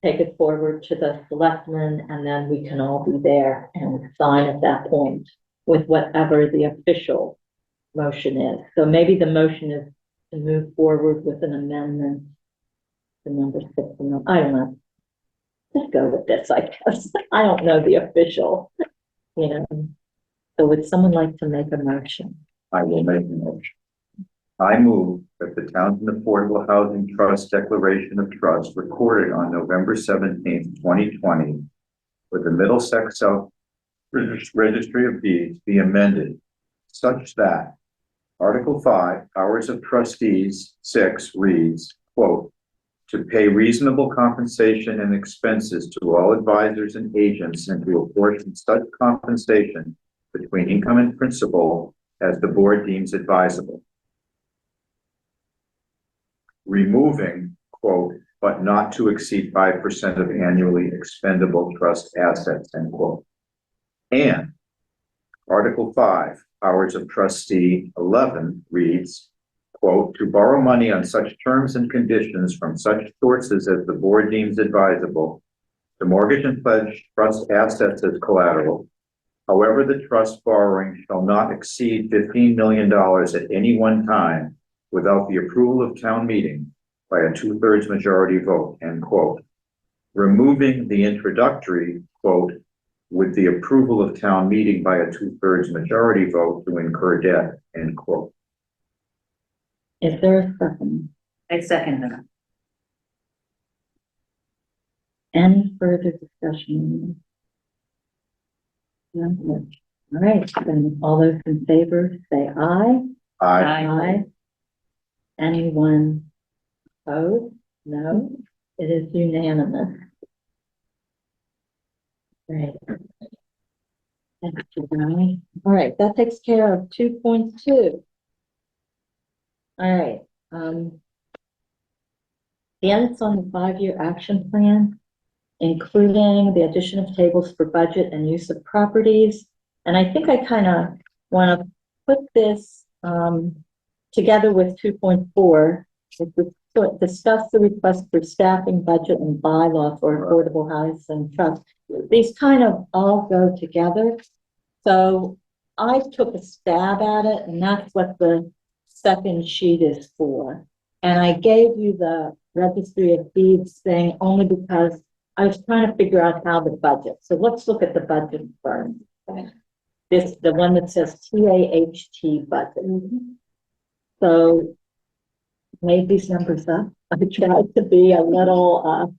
take it forward to the selectmen, and then we can all be there and sign at that point with whatever the official motion is. So maybe the motion is to move forward with an amendment to number 6. I don't know. Just go with this, I guess. I don't know the official, you know. So would someone like to make a motion? I will make a motion. I move that the Townsend Affordable Housing Trust Declaration of Trust recorded on November 17th, 2020, with the Middlesex South Registry of Deeds be amended such that Article 5, Powers of Trustees 6 reads, quote, to pay reasonable compensation and expenses to all advisors and agents and to apportion such compensation between income and principal as the board deems advisable. Removing, quote, but not to exceed 5% of annually expendable trust assets, end quote. And Article 5, Powers of Trustee 11 reads, quote, to borrow money on such terms and conditions from such sources as the board deems advisable, to mortgage and pledge trust assets as collateral. However, the trust borrowing shall not exceed $15 million at any one time without the approval of town meeting, by a 2/3 majority vote, end quote. Removing the introductory quote with the approval of town meeting by a 2/3 majority vote to incur debt, end quote. Is there a second? I second that. Any further discussion? No? All right, then all those in favor, say aye. Aye. Anyone opposed? No, it is unanimous. Great. Thank you, Brian. All right, that takes care of 2.2. All right, the edits on the 5-year action plan, including the addition of tables for budget and use of properties. And I think I kind of want to put this together with 2.4, which is to discuss the request for staffing, budget, and bylaw for affordable housing trust. These kind of all go together. So I took a stab at it, and that's what the second sheet is for. And I gave you the Registry of Deeds thing only because I was trying to figure out how the budget. So let's look at the budget first. This, the one that says TAHT budget. So made these numbers up. I tried to be a little,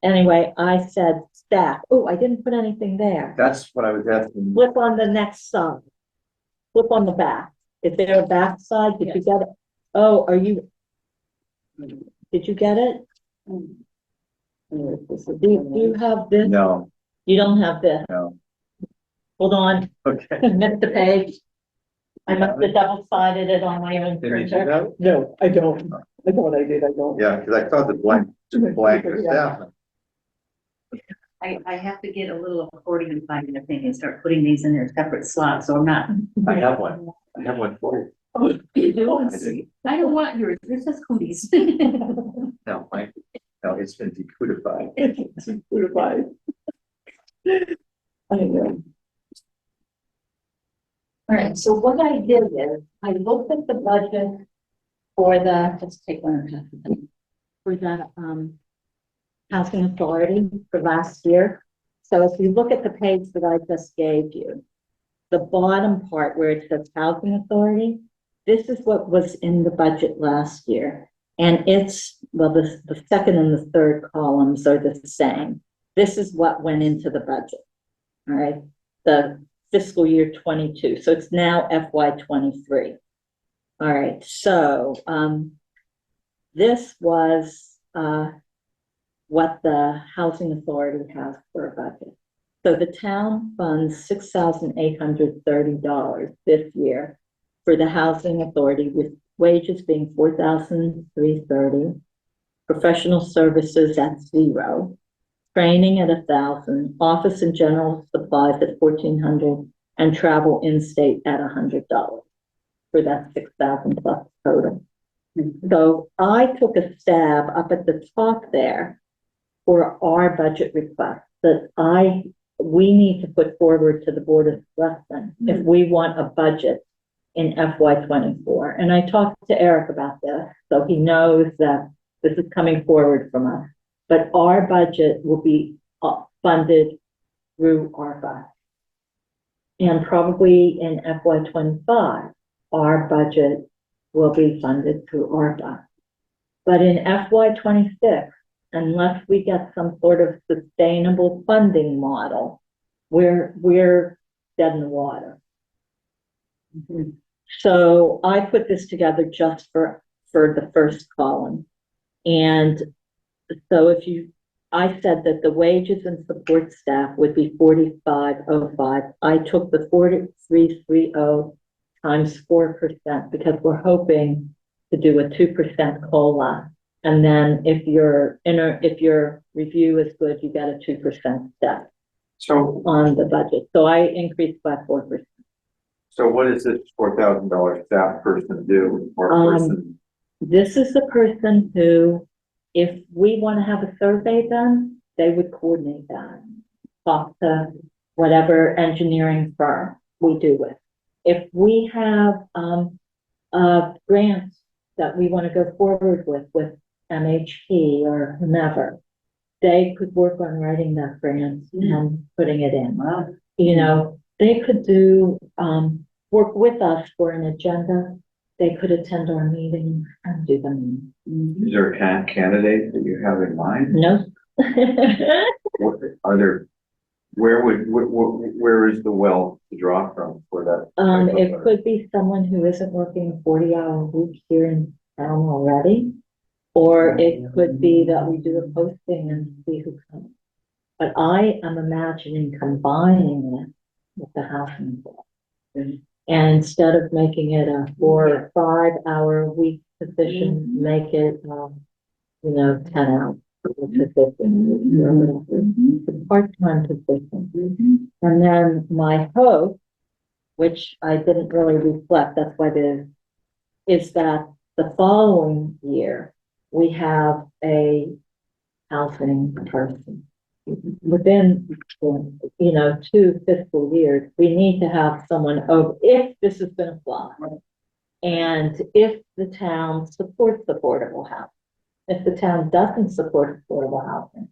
anyway, I said staff. Oh, I didn't put anything there. That's what I was asking. Flip on the next side. Flip on the back. Is there a back side? Did you get it? Oh, did you get it? Do you have this? No, You don't have this. no. Hold on. Okay. Missed the page. I must have double-sided it on my own Did you do printer. that? No, I don't. I thought I did, I don't. Yeah, because I thought the blank was staff. I have to get a little accordion finding a thing and start putting these in their separate slots, so I'm not. I have one. I have one for you. Oh, you do? I did. I don't want yours, this is Cody's. No, no, it's been decodified. It's beautified. I know. All right, so what I did is, I looked at the budget for the, let's take one of them, for the, housing authority for last year. So if you look at the page that I just gave you, the bottom part where it says housing authority, this is what was in the budget last year. And it's, well, the second and the third columns are the same. This is what went into the budget. All right, the fiscal year 22. So it's now FY 23. All right, so this was what the housing authority has for a budget. So the town funds $6,830 this year for the housing authority, with wages being $4,330, professional services at $0, training at $1,000, office and general supplies at $1,400, and travel in-state at $100 for that $6,000 plus total. So I took a stab up at the top there for our budget request that we need to put forward to the Board of Selectmen if we want a budget in FY 24. And I talked to Eric about this, so he knows that this is coming forward from us. But our budget will be funded through ARPA. And probably in FY 25, our budget will be funded through ARPA. But in FY 26, unless we get some sort of sustainable funding model, we're dead in the water. So I put this together just for the first column. And so I said that the wages and support staff would be 4505. I took the 4330 times 4% because we're hoping to do a 2% COLA. And then if your review is good, you get a 2% step So, on the budget. So I increased by 4%. so what does this $4,000 staff person do, or person? This is the person who, if we want to have a survey done, they would coordinate that. Talk to whatever engineering firm we do with. If we have a grant that we want to go forward with MHP or whomever, they could work on writing that grant and putting it in. Wow. You know, they could do, work with us for an agenda. They could attend our meeting and do them. Is there a candidate that you have in mind? No. What, are there, where is the well to draw from for that? type of- It could be someone who isn't working a 40-hour week here in town already. Or it could be that we do a posting and see who comes. But I am imagining combining it with the housing board. And instead of making it a 4 or 5 hour week position, make it, 10 hours. Part-time position. And then my hope, which I didn't really reflect, that's why is that the following year, we have a housing person. Within, 2 fiscal years, we need to have someone over, if this is gonna fly. And if the town supports affordable housing, if the town doesn't support affordable housing,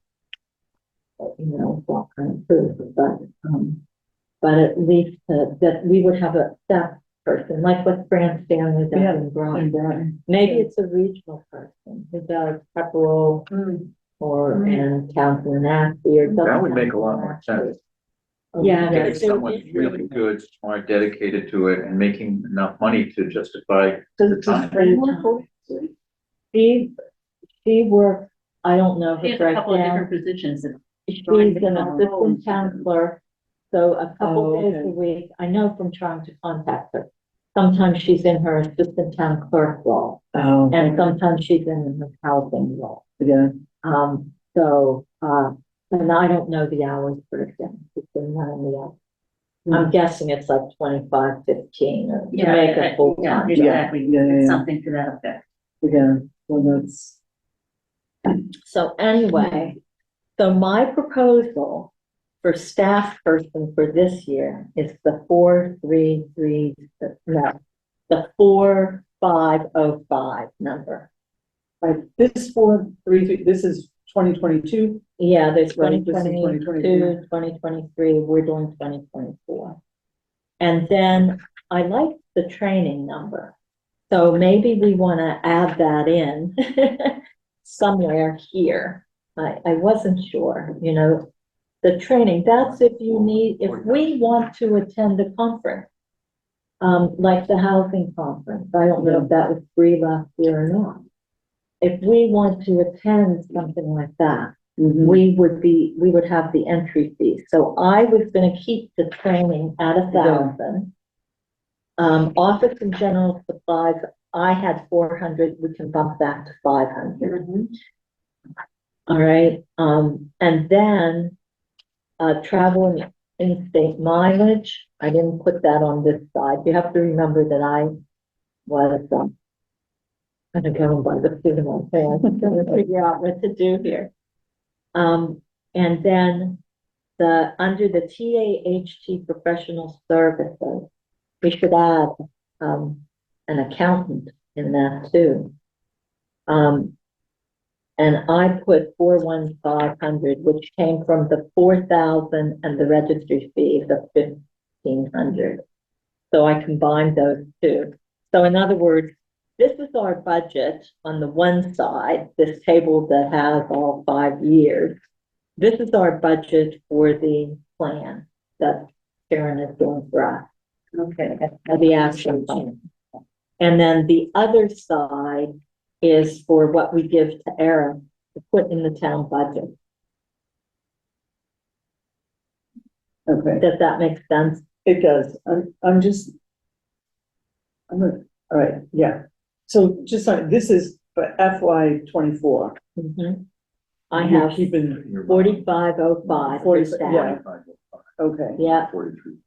it's all kind of proof, but at least that we would have a staff person, like what Fran Stanley does in Groton. Maybe it's a regional person who does Pepperell or in Townsend and Ashby or. That would make a lot more sense. Yeah. Getting but there someone is- really good, smart, dedicated to it and making enough money to justify Does the time. Fran work for you? She works, I don't know He her has a couple of different breakdown. positions. She's an assistant town clerk, so a couple Oh, days okay. a week, I know from trying to contact her. Sometimes she's in her assistant town clerk role, Oh, and sometimes she's in her housing role. yeah. And I don't know the hours for example, it's been none of the hours. I'm guessing it's like 25-15 or to make a full time job. Exactly, Yeah. something to that effect. Yeah, well, that's, So anyway, so my proposal for staff person for this year is the 4505 number. right, this 433, this is 2022. Yeah, there's Right, this is 2022, 2023, we're doing 2024. And then I like the training number. So maybe we want to add that in somewhere here. I wasn't sure, the training, that's if we want to attend a conference. Like the housing conference. I don't know if that was free last year or not. If we want to attend something like that, we would have the entry fee. So I was gonna keep the training at 1,000. Office and general supplies, I had 400, we can bump that to 500. All right, and then, travel and in-state mileage, I didn't put that on this side. You have to remember that I was, kind of going by the seat of my pants, I'm trying to figure out what to do here. And then under the TAHT professional services, we should add, an accountant in that too. And I put 4,500, which came from the 4,000 and the registry fees of 1,500. So I combined those two. So in other words, this is our budget on the one side, this table that has all 5 years. This is our budget for the plan that Karen is doing for us. Okay. The action plan. And then the other side is for what we give to Eric to put in the town budget. Okay, Does that make sense? it does. I'm all right, yeah. So just like, this is for FY 24. I You're have keeping, 4505 for staff. Yeah. okay, Yeah, 43.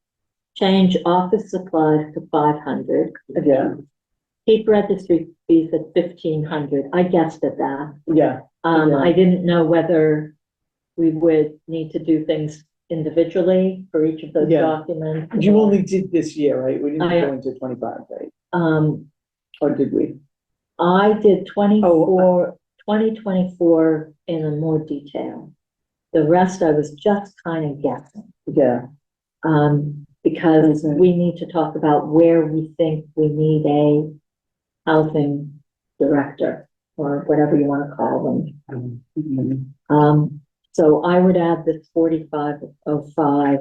change office supplies to 500. yeah, Keep registry fees at 1,500. I guessed at that. yeah, Yeah. I didn't know whether we would need to do things individually for each of those Yeah. documents. you only did this year, right? We didn't I- go into 25, right? Um, Or did we? I did 2024 in a more detail. The rest I was just kind of guessing. Yeah. Because Okay. we need to talk about where we think we need a housing director, or whatever you want to call them. So I would add this 4505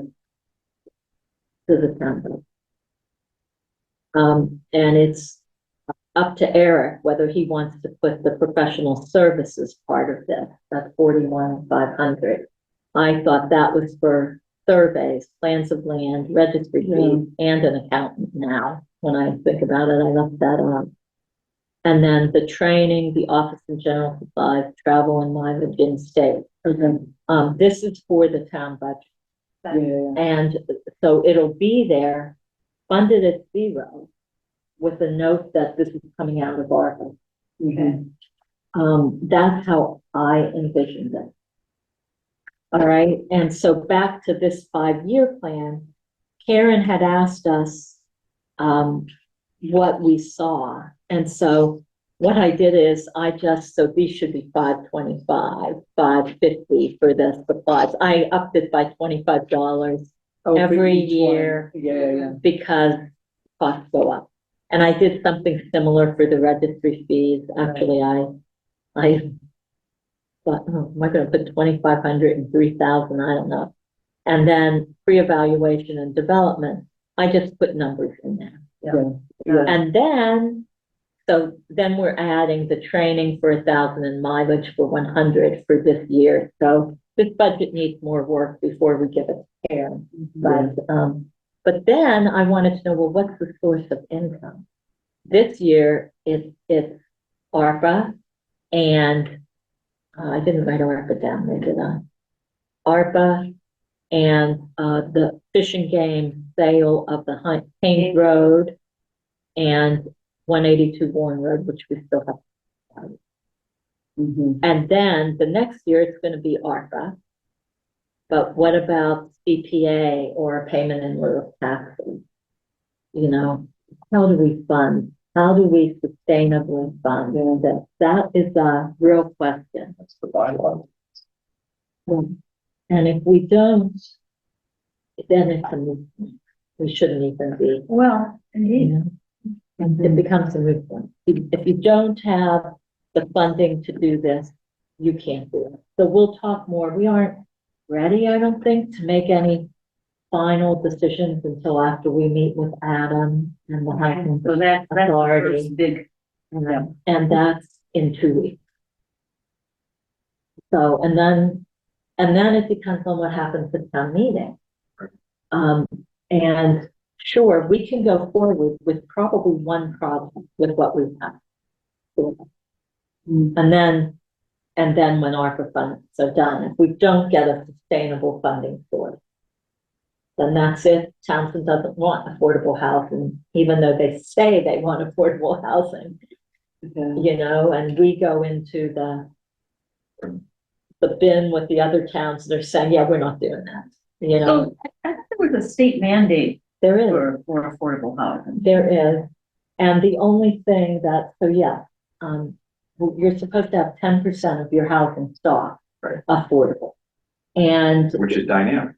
to the number. And it's up to Eric whether he wants to put the professional services part of this, that's 41,500. I thought that was for surveys, plans of land, registry fees, and an accountant now. When I think about it, I left that on. And then the training, the office and general supplies, travel and mileage in state. This is for the town budget. Yeah. And so it'll be there, funded at zero, with a note that this is coming out of ARPA. Okay. That's how I envisioned it. All right, and so back to this 5-year plan, Karen had asked us what we saw. And so what I did is so these should be 525, 550 for the supplies. I upped it by $25 every year. Yeah. because costs go up. And I did something similar for the registry fees. Actually, I thought, oh, am I gonna put 2,500 and 3,000? I don't know. And then pre-evaluation and development, I just put numbers in there. Yeah. And then, so then we're adding the training for 1,000 and mileage for 100 for this year. So this budget needs more work before we give it to Karen. But then I wanted to know, well, what's the source of income? This year, it's ARPA, and I didn't write ARPA down there, did I? ARPA and the Fish and Game sale of the Haynes Road and 182 Warren Road, which we still have. And then the next year, it's going to be ARPA. But what about CPA or a payment in lieu of taxes? You know, how do we fund? How do we sustainably fund this? That is a real question. That's the bylaw. And if we don't, then it's a movement. We shouldn't even be. Well, You indeed. know, it becomes a movement. If you don't have the funding to do this, you can't do it. So we'll talk more. We aren't ready, I don't think, to make any final decisions until after we meet with Adam and the housing So that's the authority. first big, And that's in 2 weeks. So, and then it depends on what happens at town meeting. And sure, we can go forward with probably one project with what we have. And then when ARPA funds are done, if we don't get a sustainable funding source, then that's it. Townsend doesn't want affordable housing, even though they say they want affordable housing, you know, and we go into the bin with the other towns, they're saying, yeah, we're not doing that, you know. so I thought there was a state mandate There is. for affordable housing. There is, and the only thing that, so yeah, you're supposed to have 10% of your housing stock Right. affordable. And Which is dynamic,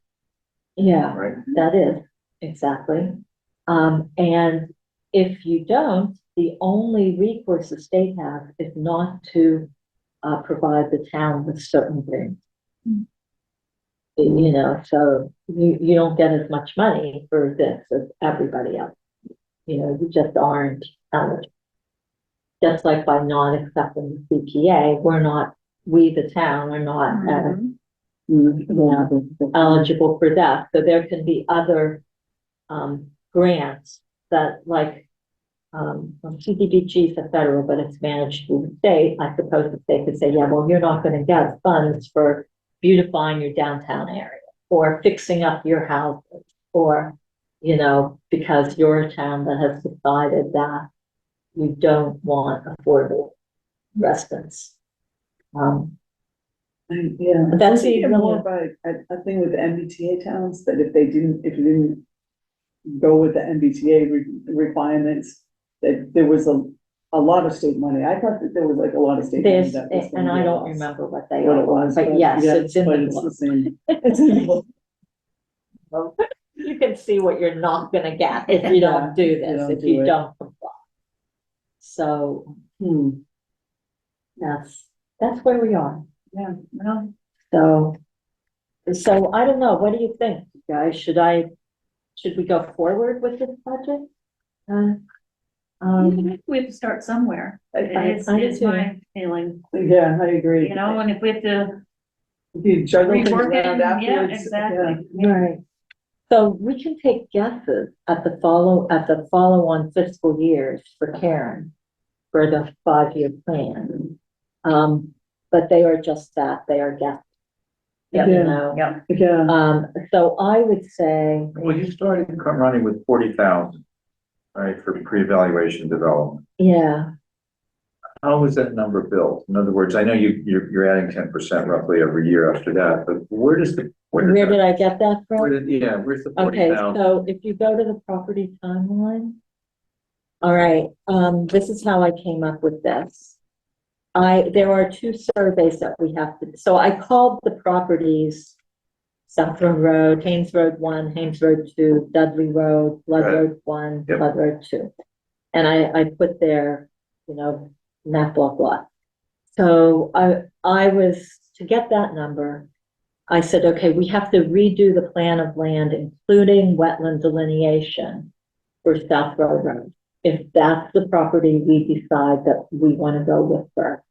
yeah, right? that is, exactly. And if you don't, the only recourse the state has is not to provide the town with certain things. You know, so you don't get as much money for this as everybody else. You know, you just aren't eligible. Just like by not accepting the CPA, we the town are not eligible for that. So there can be other grants that like CDBG is a federal, but it's managed through the state. I suppose the state could say, yeah, well, you're not going to get funds for beautifying your downtown area or fixing up your houses or, you know, because you're a town that has decided that you don't want affordable residents. Yeah. That's Wasn't there even- more about a thing with the MBTA towns, that if you didn't go with the MBTA requirements, that there was a lot of state money. I thought that there was like a lot of state money There's, that was. and I don't gonna be remember what they what it are, was, but yes, yeah, it's in but the it's the book. same. It's in the book. You can see what you're not gonna get if you don't do you this, don't if do you it. don't comply. So that's where we are. Yeah, well, So I don't know, what do you think, guys? Should we go forward with this budget? we have to start somewhere. I It's do my feeling, Yeah, I agree. you know, and if we have to If you juggle things rework it, around yeah, afterwards. exactly. Right. So we can take guesses at the follow-on fiscal years for Karen for the 5-year plan. But they are just that, they are guesses. You Yeah. know, Yeah, so I would say, Well, you started running with 40,000, right, for pre-evaluation development. yeah, How was that number built? In other words, I know you're adding 10% roughly every year after that, but where did where I get that from? where's the Okay, 40,000? so if you go to the property timeline. All right, this is how I came up with this. There are 2 surveys that we have to, so I called the properties South Road, Haynes Road 1, Haynes Road 2, Dudley Road, Blood Right. Road 1, Yep. Blood Road 2. And I put their, map, blah, blah. So I was, to get that number, I said, okay, we have to redo the plan of land, including wetland delineation for South Road Road, if that's the property we decide that we want to go with first.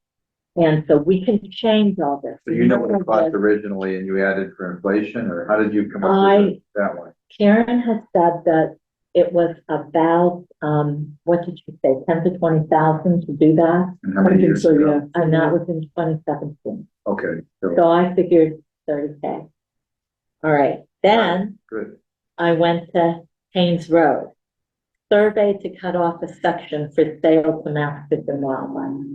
And so we can change all this. So you know what it cost originally and you added for inflation, or how did you come up with that one? Karen had said that it was about, what did you say, 10 to 20,000 to do that? And how I many think years so, ago? yeah. And that was in 2017. Okay, So I figured 30K. All right, then good. I went to Haynes Road. Survey to cut off a section for sale to Massachusetts and Wildlife.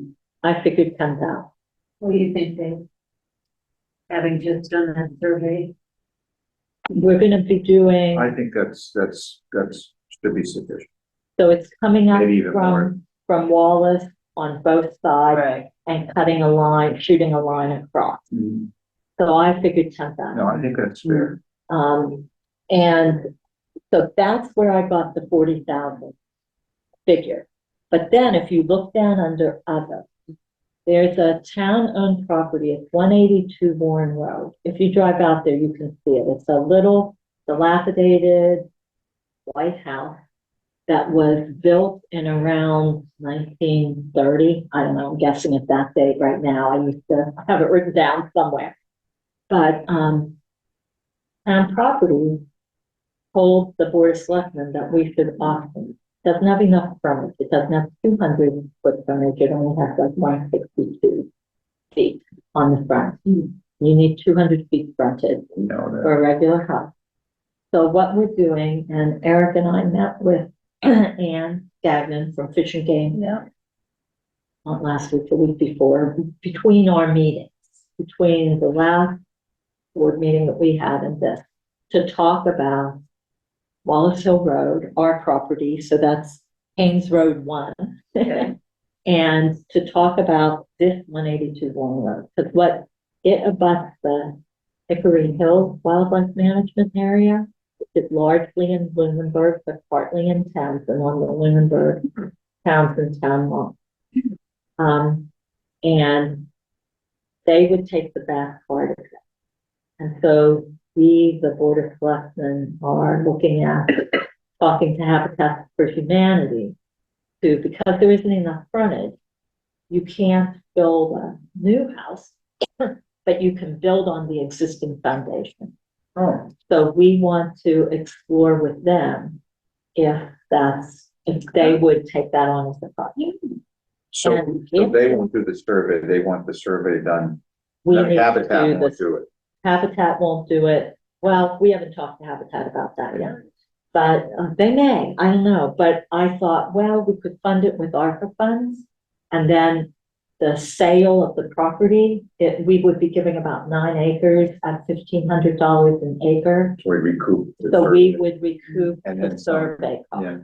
I figured 10,000. what do you think, Dave? Having just done that survey? We're gonna be doing, I think that's should be sufficient. so it's coming up Maybe even more. from Wallace on both sides Right. and cutting a line, shooting a line across. So I figured 10,000. No, I think that's fair. And so that's where I got the 40,000 figure. But then if you look down under other, there's a town-owned property, it's 182 Warren Road. If you drive out there, you can see it. It's a little dilapidated white house that was built in around 1930. I don't know, I'm guessing at that date right now. I used to have it written down somewhere. But town property told the Board of Selectmen that we should auction. Doesn't have enough frontage. It doesn't have 200-foot frontage. It only has like 162 feet on the front. You need 200 feet frontage You know that. for a regular house. So what we're doing, and Eric and I met with Ann Gagnon from Fish and Game. Yeah. Not last week, the week before, between our meetings, between the last board meeting that we had and this, to talk about Wallace Hill Road, our property, so that's Haynes Road 1. Okay. And to talk about this 182 Warren Road, because what it abuts the Hickory Hill Wildlife Management Area, which is largely in Lunenburg, but partly in Townsend, on the Lunenburg Townsend Town Law. And they would take the back part of it. And so we, the Board of Selectmen, are looking at talking to Habitat for Humanity to, because there isn't enough frontage, you can't build a new house, but you can build on the existing foundation. Oh, So we want to explore with them if they would take that on as a project. so And so if they won't do the survey, they want the survey done. We No, need to Habitat do won't this. do it. Habitat won't do it. Well, we haven't talked to Habitat about that yet. But they may, I don't know. But I thought, well, we could fund it with ARPA funds. And then the sale of the property, we would be giving about 9 acres at $1,500 an acre. So we recoup. the So we survey. would recoup And the then some. survey cost. Yeah,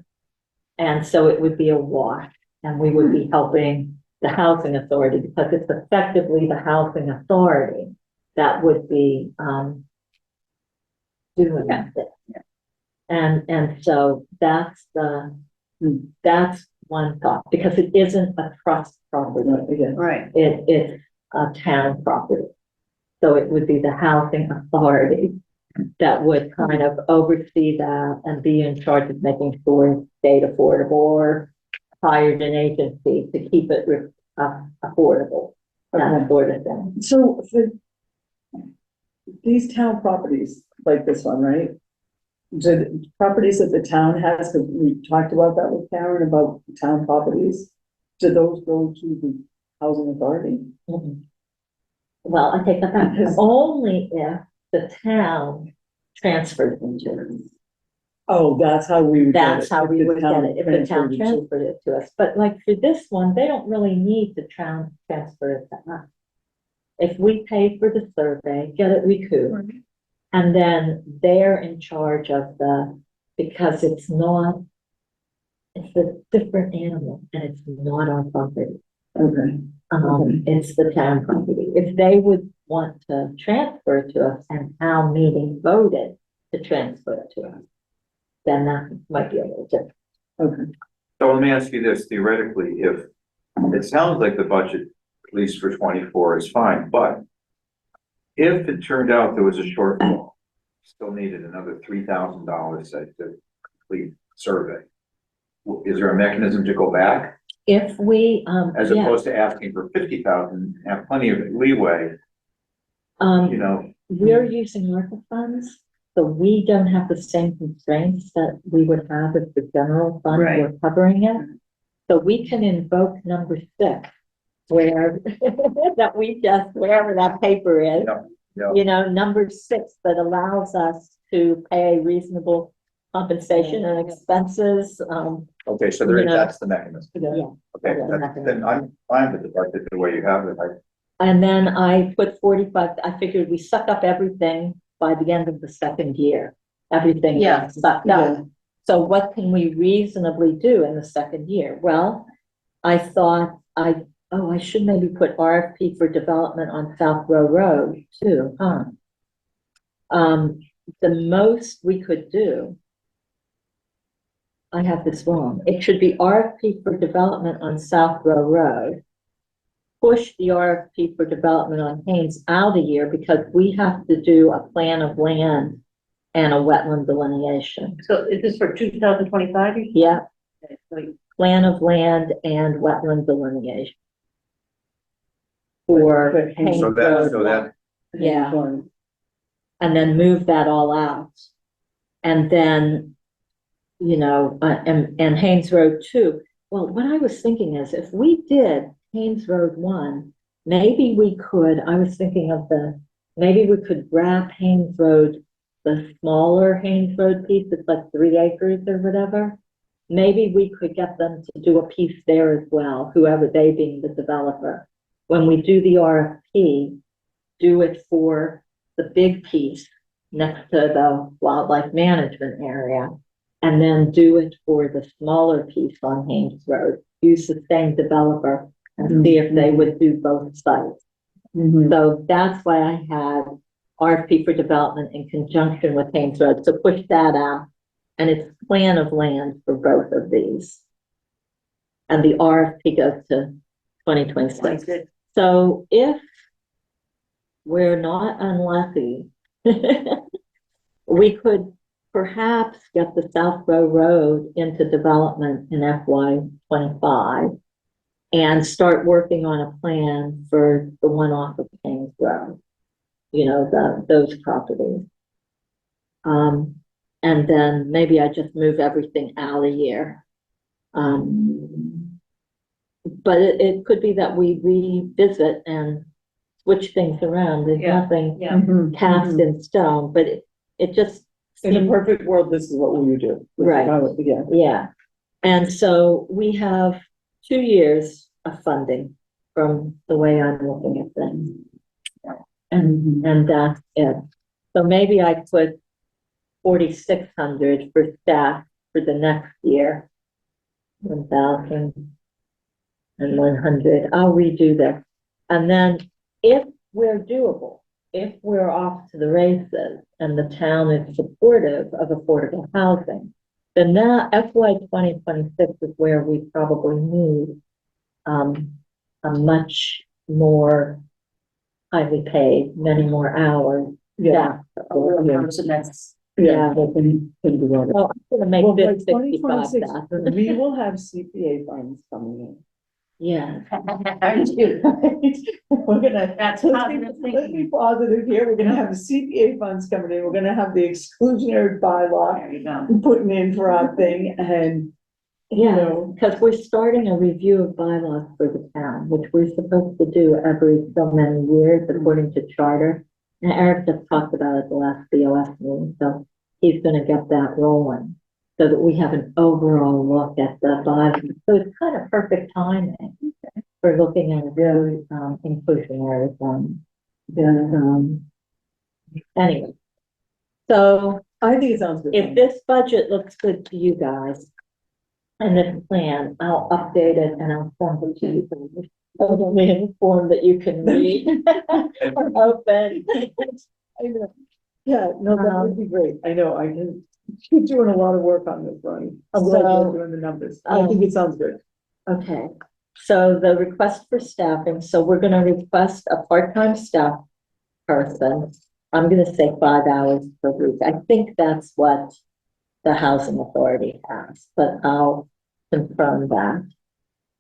And so it would be a wash. and we would be helping the housing authority, because it's effectively the housing authority that would be, doing that. And so that's that's one thought, because it isn't a trust property. Again, Right. It's a town property. So it would be the housing authority that would kind of oversee that and be in charge of making sure it stayed affordable, or hired an agency to keep it affordable, that sort of thing. so for these town properties, like this one, right? The properties that the town has, because we talked about that with Karen, about town properties, do those go to the housing authority? Mhm. Well, I take that back, Because- only if the town transfers into it. Oh, that's how we would get it. That's how we if the would get it, if the town transferred it to- transferred it to us. But like for this one, they don't really need to transfer it to us. If we pay for the survey, get it recouped, and then they're in charge of because it's a different animal and it's not our property. Okay, It's the town property. If they would want to transfer it to us and town meeting voted to transfer it to us, then that might be a little different. okay. So let me ask you this, theoretically, if, it sounds like the budget, at least for 24, is fine, but if it turned out there was a shortfall, still needed another $3,000, say, to complete survey, is there a mechanism to go back, If we, as yeah, opposed to asking for 50,000, have plenty of leeway, you know? we're using ARPA funds, so we don't have the same constraints that we would have if the general fund Right. were covering it. So we can invoke number 6, where, that we just, wherever that paper is, Yeah. you know, number 6 that allows us to pay reasonable compensation and expenses, Okay, so You know, that's the mechanism. yeah. Okay, then I'm fine with the budget the way you have it. And then I put 45, I figured we suck up everything by the end of the second year. Everything Yeah. is sucked up. So what can we reasonably do in the second year? Well, I thought I should maybe put RFP for development on South Row Road too, huh? The most we could do, I have this wrong. It should be RFP for development on South Row Road. Push the RFP for development on Haynes out a year, because we have to do a plan of land and a wetland delineation. So is this for 2025? Yeah, plan of land and wetland delineation. For But- Haynes So that, Yeah. And then move that all out. And then, you know, and Haynes Road 2. Well, what I was thinking is, if we did Haynes Road 1, maybe we could, I was thinking of maybe we could wrap Haynes Road, the smaller Haynes Road piece, it's like 3 acres or whatever. Maybe we could get them to do a piece there as well, whoever they being the developer. When we do the RFP, do it for the big piece next to the wildlife management area, and then do it for the smaller piece on Haynes Road. Use the same developer and see if they would do both sites. So that's why I had RFP for development in conjunction with Haynes Road, so push that out. And it's plan of land for both of these. And the RFP goes to 2026. So if we're not unlucky, we could perhaps get the South Row Road into development in FY 25 and start working on a plan for the one off of Kings Road, you know, those properties. And then maybe I just move everything out a year. But it could be that we revisit and switch things around. There's Yeah. nothing Yeah. cast in stone, but it just In a seemed, perfect world, this is what we would do. Right. Yeah. yeah. And so we have 2 years of funding from the way I'm looking at things. And that's it. So maybe I put 4,600 for staff for the next year. 1,000. and 100. I'll redo this. And then if we're doable, if we're off to the races and the town is supportive of affordable housing, then that FY 2026 is where we probably need a much more highly paid, many more hours. Yeah. person that's. Yeah. That can do that. Well, I'm gonna make Well, by this 65 2026, thousand. we will have CPA funds coming in. Yeah, Aren't you? We're gonna, That's let's positive be, let's be thinking. positive here, we're gonna have the CPA funds coming in, we're gonna have the exclusionary bylaw There you go. putting in for our thing, and, you yeah, know, because we're starting a review of bylaws for the town, which we're supposed to do every so many years according to charter. And Eric just talked about it the last BOS meeting, so he's gonna get that rolling. So that we have an overall look at the bylaws, so it's kind of perfect timing for looking at really, inclusionary, anyway. So I think it sounds good. if this budget looks good to you guys, and this plan, I'll update it and I'll send it to you. Totally in a form that you can read or open. I know. Yeah, no, that would be great, I know, I can keep doing a lot of work on this, Ronnie. I'm glad So, you're doing the numbers, I think it sounds good. Okay, so the request for staffing, so we're gonna request a part-time staff person. I'm gonna say 5 hours per week. I think that's what the housing authority has, but I'll confirm that.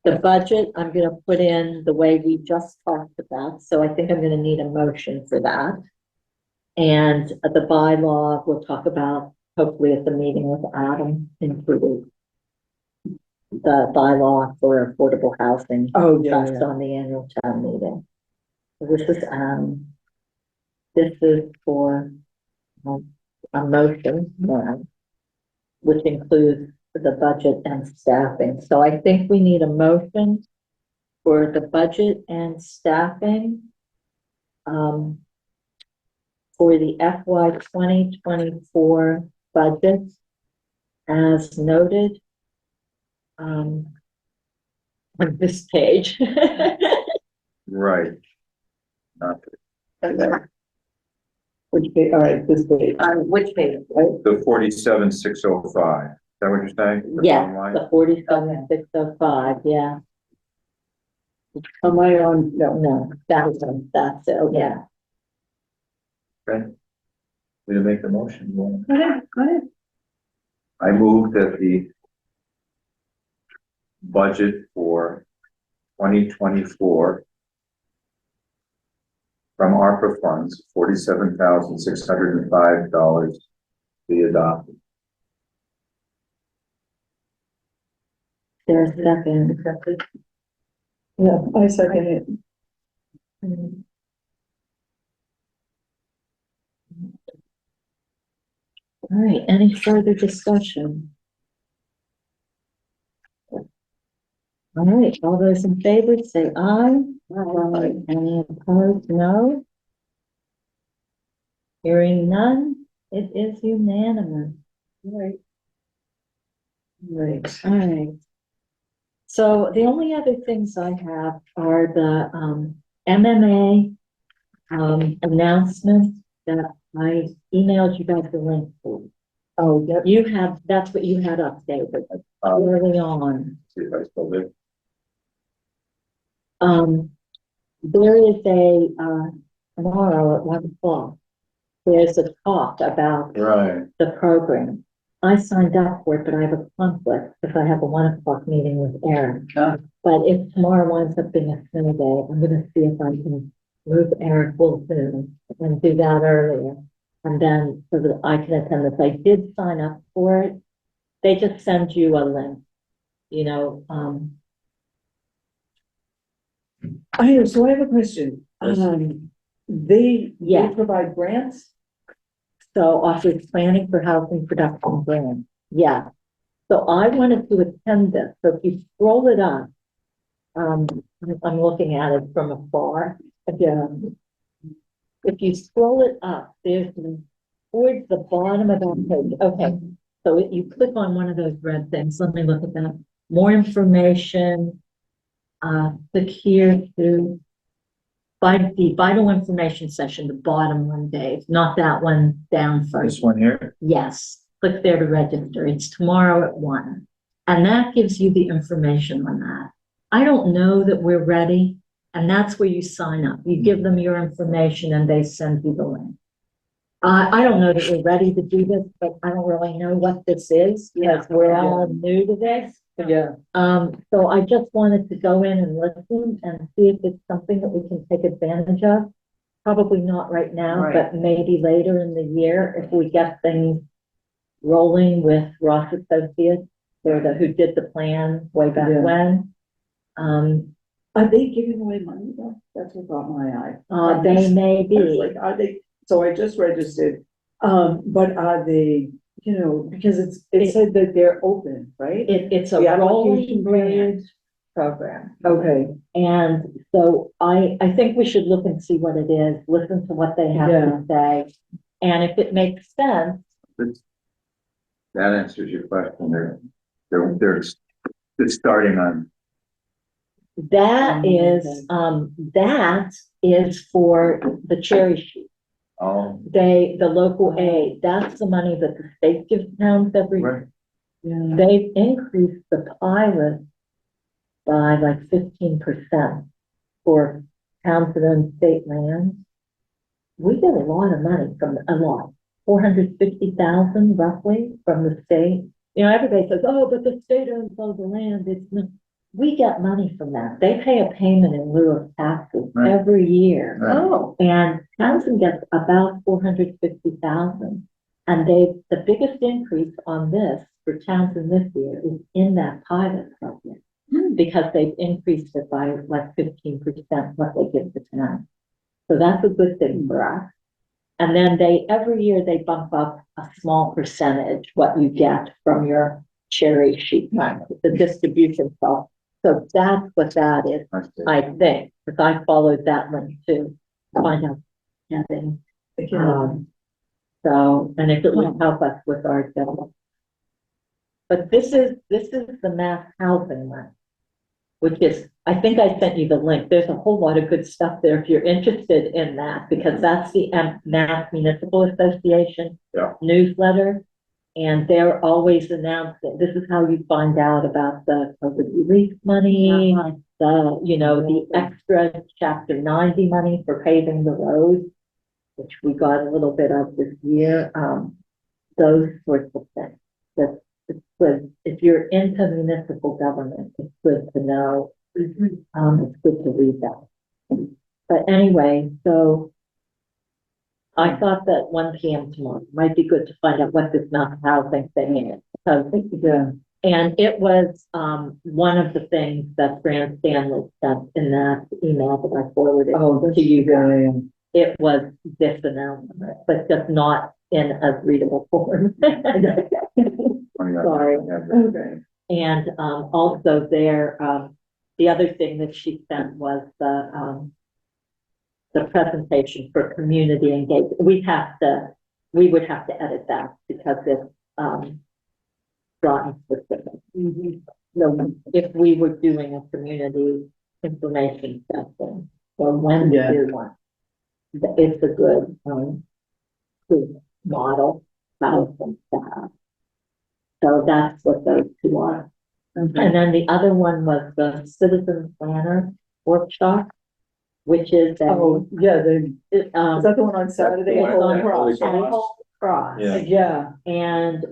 The budget, I'm gonna put in the way we just talked about, so I think I'm gonna need a motion for that. And the bylaw, we'll talk about hopefully at the meeting with Adam, including the bylaw for affordable housing. Oh, yeah, That's on the annual town meeting. So this is for a motion, which includes the budget and staffing. So I think we need a motion for the budget and staffing for the FY 2024 budget as noted on this page. Right. Not which page, all right, this page, On which page? the 47,605. Is that what you're saying? The Yeah, bottom line? the 47,605, yeah. am I on, no, No, that's it, yeah. Okay. We to make the motion. Go ahead, go ahead. I move that the budget for 2024 from ARPA funds, $47,605 be adopted. There's a second. yeah, I second it. All right, any further discussion? All right, all those in favor say aye. Aye. Any opposed, no? Hearing none, it is unanimous. Right. Right. All right. So the only other things I have are the MMA announcements that I emailed you guys the link for. Oh, yep. You have, that's what you had updated early on. See if I still live. There is tomorrow at 1 o'clock, there's a talk about Right. the program. I signed up for it, but I have a conflict because I have a 1 o'clock meeting with Eric. Oh. But if tomorrow winds up being a snow day, I'm gonna see if I can move Eric Wilson and do that earlier. And then so that I can attend this. I did sign up for it. They just send you a link, you know, So I have a question, they Yeah. provide grants? so offers planning for housing production grant. Yeah. So I wanted to attend this. So if you scroll it up, I'm looking at it from afar. Yeah. If you scroll it up, there's towards the bottom of that page. Okay. So you click on one of those red things. Let me look at that. More information. click here to find the vital information session, the bottom one, Dave, not that one down first. This one here? Yes, click there to register. It's tomorrow at 1. And that gives you the information on that. I don't know that we're ready, and that's where you sign up. You give them your information and they send you the link. I don't know that we're ready to do this, but I don't really know what this is because we're all new to this. Yeah, So I just wanted to go in and listen and see if it's something that we can take advantage of. Probably not right now, Right. but maybe later in the year if we get things rolling with Ross Associates, who did the plan way back Yeah. when. are they giving away money though? That's what caught my eye. They may I was be. like, are they, so I just registered, but are they, you know, because it said that they're open, right? It's a The rolling application grant period? program. Okay, And so I think we should look and see what it is, listen to what they have to say. And if it makes sense, That answers your question. They're starting on. that is for the cherry sheet. Oh, The local aid, that's the money that the state gives towns every right. yeah. They've increased the pilot by like 15% for Townsend and state lands. We get a lot of money from, 450,000 roughly from the state. You know, everybody says, oh, but the state owns all the land. We get money from that. They pay a payment in lieu of taxes Right. every year. Right. Oh, and Townsend gets about 450,000. And the biggest increase on this for Townsend this year is in that pilot program. Because they've increased it by like 15% what they give the town. So that's a good thing for us. And then every year they bump up a small percentage what you get from your cherry sheet money, the distribution. So that's what that is, I think, because I followed that link too, to find out anything. So, and if it would help us with our development. But this is the mass housing one, which is, I think I sent you the link. There's a whole lot of good stuff there if you're interested in that, because that's the Mass Municipal Association newsletter. And they're always announcing, this is how you find out about the COVID relief money, the extra Chapter 90 money for paving the roads, which we got a little bit of this year, those sorts of things. It's good. If you're into municipal government, it's good to know. It's good to read that. But anyway, so I thought that 1 p.m. tomorrow might be good to find out what this mass housing thing is. And it was one of the things that Fran Stanley sent in that email that I forwarded to you guys. It was this announcement, but just not in a readable form. Sorry. Okay. And also there, the other thing that she sent was the presentation for community engagement. We would have to edit that because it's drawing specific. So if we were doing a community information session or when we do one, it's a good model to have. So that's what those two are. And then the other one was the citizen planner workshop, which is is is that the one on Saturday? it's on Yeah, Holy Holy Cross. Yeah. Yeah. And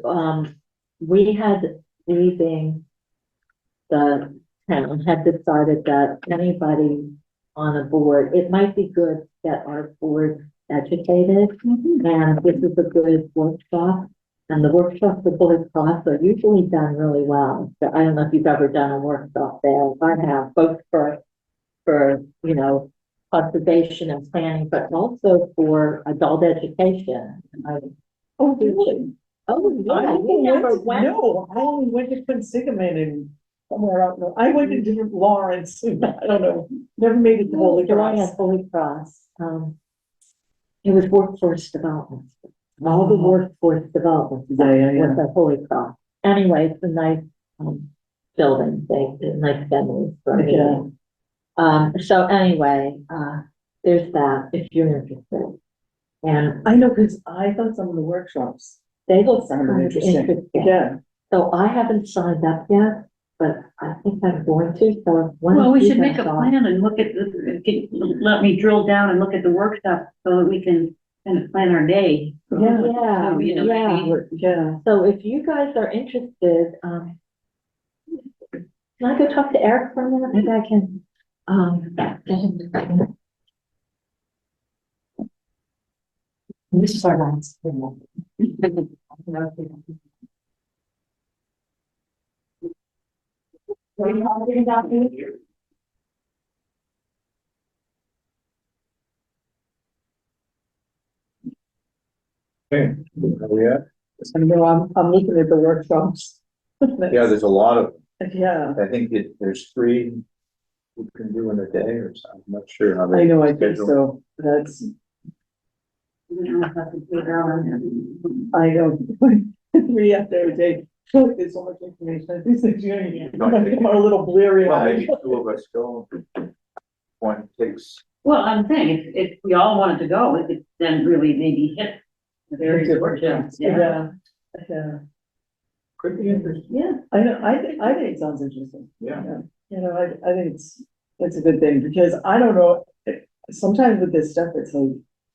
we had leaving the town had decided that anybody on a board, it might be good to get our board educated. And this is a good workshop. And the workshops for Holy Cross are usually done really well. So I don't know if you've ever done a workshop there. I have, both for conservation and planning, but also for adult education. Oh, really? Oh, I yeah, you never went. No, I only went to Quinsigamon and somewhere out. I went to different Lawrence. I don't know. Never made it to Holy Cross. Holy Cross. It was workforce development. All the workforce development was at Holy Cross. Anyway, it's a nice building, they, like families for a Yeah. meeting. So anyway, there's that, if you're interested. And I know, because I thought some of the workshops they look sounded kind of interesting. interesting. Yeah, So I haven't signed up yet, but I think I'm going to, so. when Well, we you should make a guys are- plan and look at, let me drill down and look at the workshop so that we can kind of plan our day. Yeah. Yeah, You know what I mean? yeah. so if you guys are interested, can I go talk to Eric for a minute? Maybe I can, get him to come in. This is our last. What are you talking about me? Okay, where we at? I know, I'm looking at the workshops. Yeah, there's a lot of, Yeah, I think there's 3 we can do in a day or something, I'm not sure how I they know, I think schedule. so, that's, I know. 3 after a day, so there's so much information, these things, you know, I'm a little bleary Well, eyed. maybe 2 of us go. One takes, Well, I'm saying, if we all wanted to go, we could then really maybe hit the various workshops, yeah. Yeah, could be interesting, yeah, I know, I think it sounds interesting. yeah. You know, I think it's a good thing, because I don't know, sometimes with this stuff, it's like,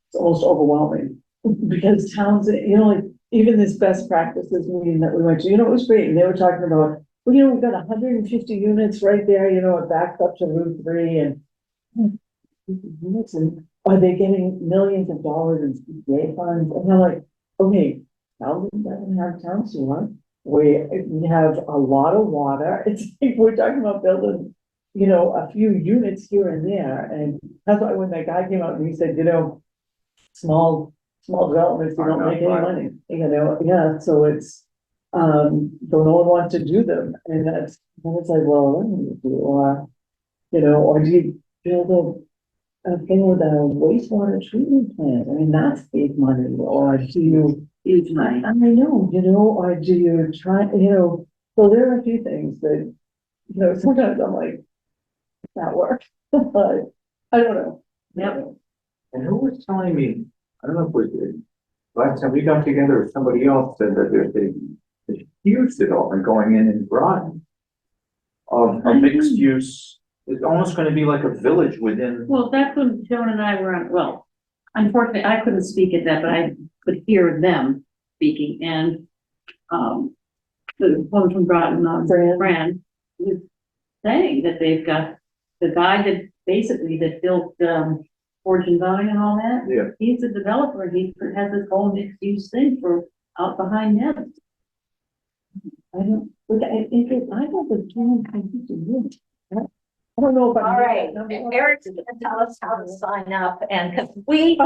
it's almost overwhelming. Because towns, you know, like, even this best practices meeting that we went to, you know, it was great, and they were talking about, well, you know, we've got 150 units right there, you know, it backs up to Route 3, and units, and are they getting millions of dollars in CPA funds? And they're like, okay, Calvin doesn't have town sewer. We have a lot of water. It's like, we're talking about building, you know, a few units here and there. And that's why when that guy came out and he said, you know, small developments, you don't make any money, you know, yeah, so it's, so no one wants to do them. And that's, then it's like, well, what do you do? Or, you know, or do you build a thing with a wastewater treatment plant? I mean, that's big money. Or do you, Huge money. I know, you know, or do you try, you know, so there are a few things that, you know, sometimes I'm like, that works, but I don't know. Yep. And who was telling me, I don't know if it was, last time we got together, somebody else said that there's a huge development going in Groton of a mixed use, it's almost gonna be like a village within. Well, that's when Joan and I were on, well, unfortunately, I couldn't speak at that, but I could hear them speaking, and, the woman from Groton, Fran, was saying that they've got the guy that basically that built, Fortune Valley and all that. Yeah. He's a developer, he has this whole mixed use thing for out behind him. I don't, look, I think, I don't know. I don't know if I'm. All right, Eric's gonna tell us how to sign up, and 'cause we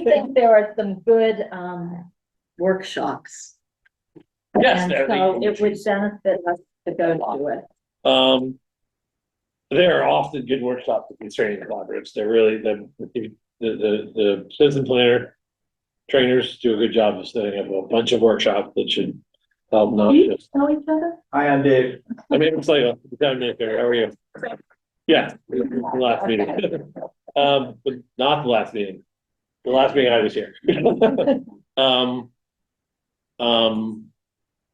think there are some good, workshops. Yes, And I so think- it would benefit us to go to it. There are often good workshops at these training collaboratives. They're really the citizen planner trainers do a good job of setting up a bunch of workshops that should help not Do you just. know each other? Hi, I'm Dave. I mean, it's like a town administrator. How are you? Yeah, the last meeting. But not the last meeting. The last meeting I was here.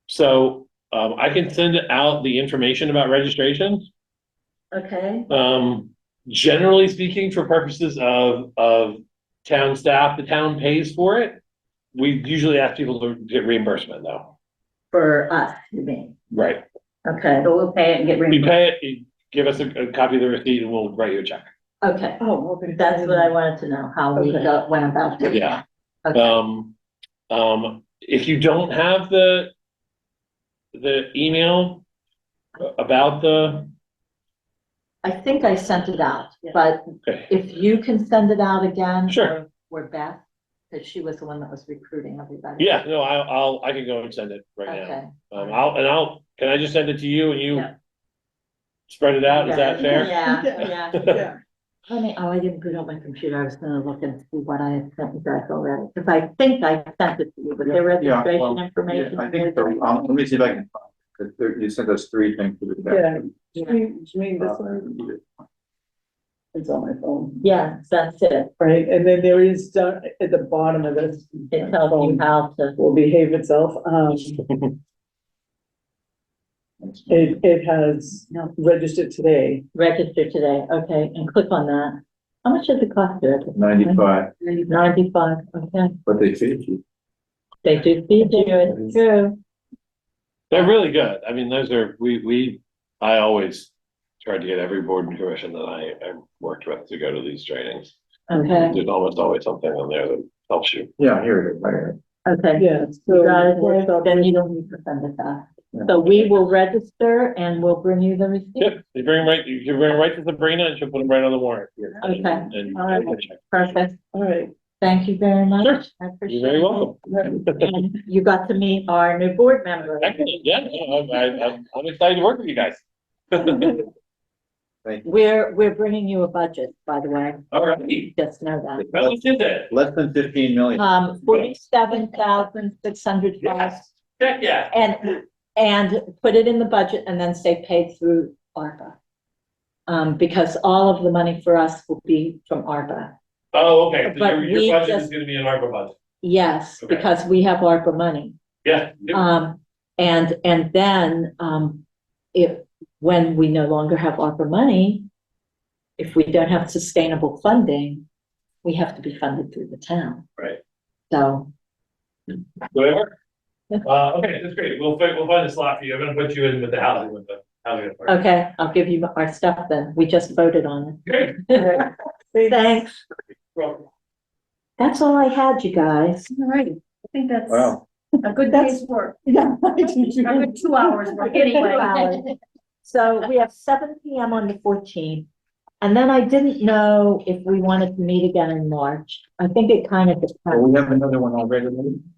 So I can send out the information about registration. Okay, Generally speaking, for purposes of town staff, the town pays for it. We usually ask people to get reimbursement though. for us, you mean? Right. Okay, So we'll pay it and get We reimbursed. pay it, you give us a copy of the receipt and we'll write you a check. okay, Oh, okay. that's what I wanted to know, how we Okay. went about doing Yeah. that. Okay, If you don't have the email about I think I sent it out, Yeah. but okay, if you can send it out again. Sure. Or Beth, because she was the one that was recruiting everybody. yeah, no, I can go and send it right now. Okay. Can I just send it to you and you Yeah. spread it out? Is that Okay. fair? Yeah, Yeah. yeah. Yeah, Honey, oh, I didn't put it on my computer. I was gonna look and see what I had sent you guys already, because I think I sent it to you, but the Yeah, registration well, information. I think, let me see if I can, You sent us 3 things to the. Yeah, you mean this one? It's on my phone, Yes, that's it. right? And then there is down at the bottom of this. It tells you how to, Will behave itself. It has registered today. register today, okay, and click on that. How much does it cost you? 95, 95, okay. but they feed you. They do feed you, it's true. They're really good. I mean, those are, I always tried to get every board and commission that I worked with to go to these trainings. Okay, There's almost always something on there that helps you. Yeah, here it is, right here. okay. Yeah. You got it there, workshop then you is- don't need to send it back. So we will register and we'll bring you the receipt. Yep, you can bring right to Sabrina and she'll put them right on the warrant. Okay, And all right. Perfect. All right. Thank you very much. Sure. I appreciate You're very it. welcome. And you got to meet our new board member. Excellent, yeah, I'm excited to work with you guys. We're bringing you a budget, by the way. All right. Just know that. How much is it? Less than 15 million. 47,605. Check, yeah. And put it in the budget and then say paid through ARPA. Because all of the money for us will be from ARPA. Oh, okay, so But your we budget is just- gonna be an ARPA budget. Yes, Okay. because we have ARPA money. Yeah. And then, when we no longer have ARPA money, if we don't have sustainable funding, we have to be funded through the town. Right. So, Whatever. Okay, that's great. We'll find a slot for you. I'm gonna put you in with the housing authority. okay, I'll give you our stuff then. We just voted on Great. it. Thanks. Well, That's all I had, you guys. All right, I think that's Wow. a good day's work, Yeah. a good 2 hours work anyway. So we have 7 PM on the 14th. And then I didn't know if we wanted to meet again in March. I think it kind of Well, depends. we have another one already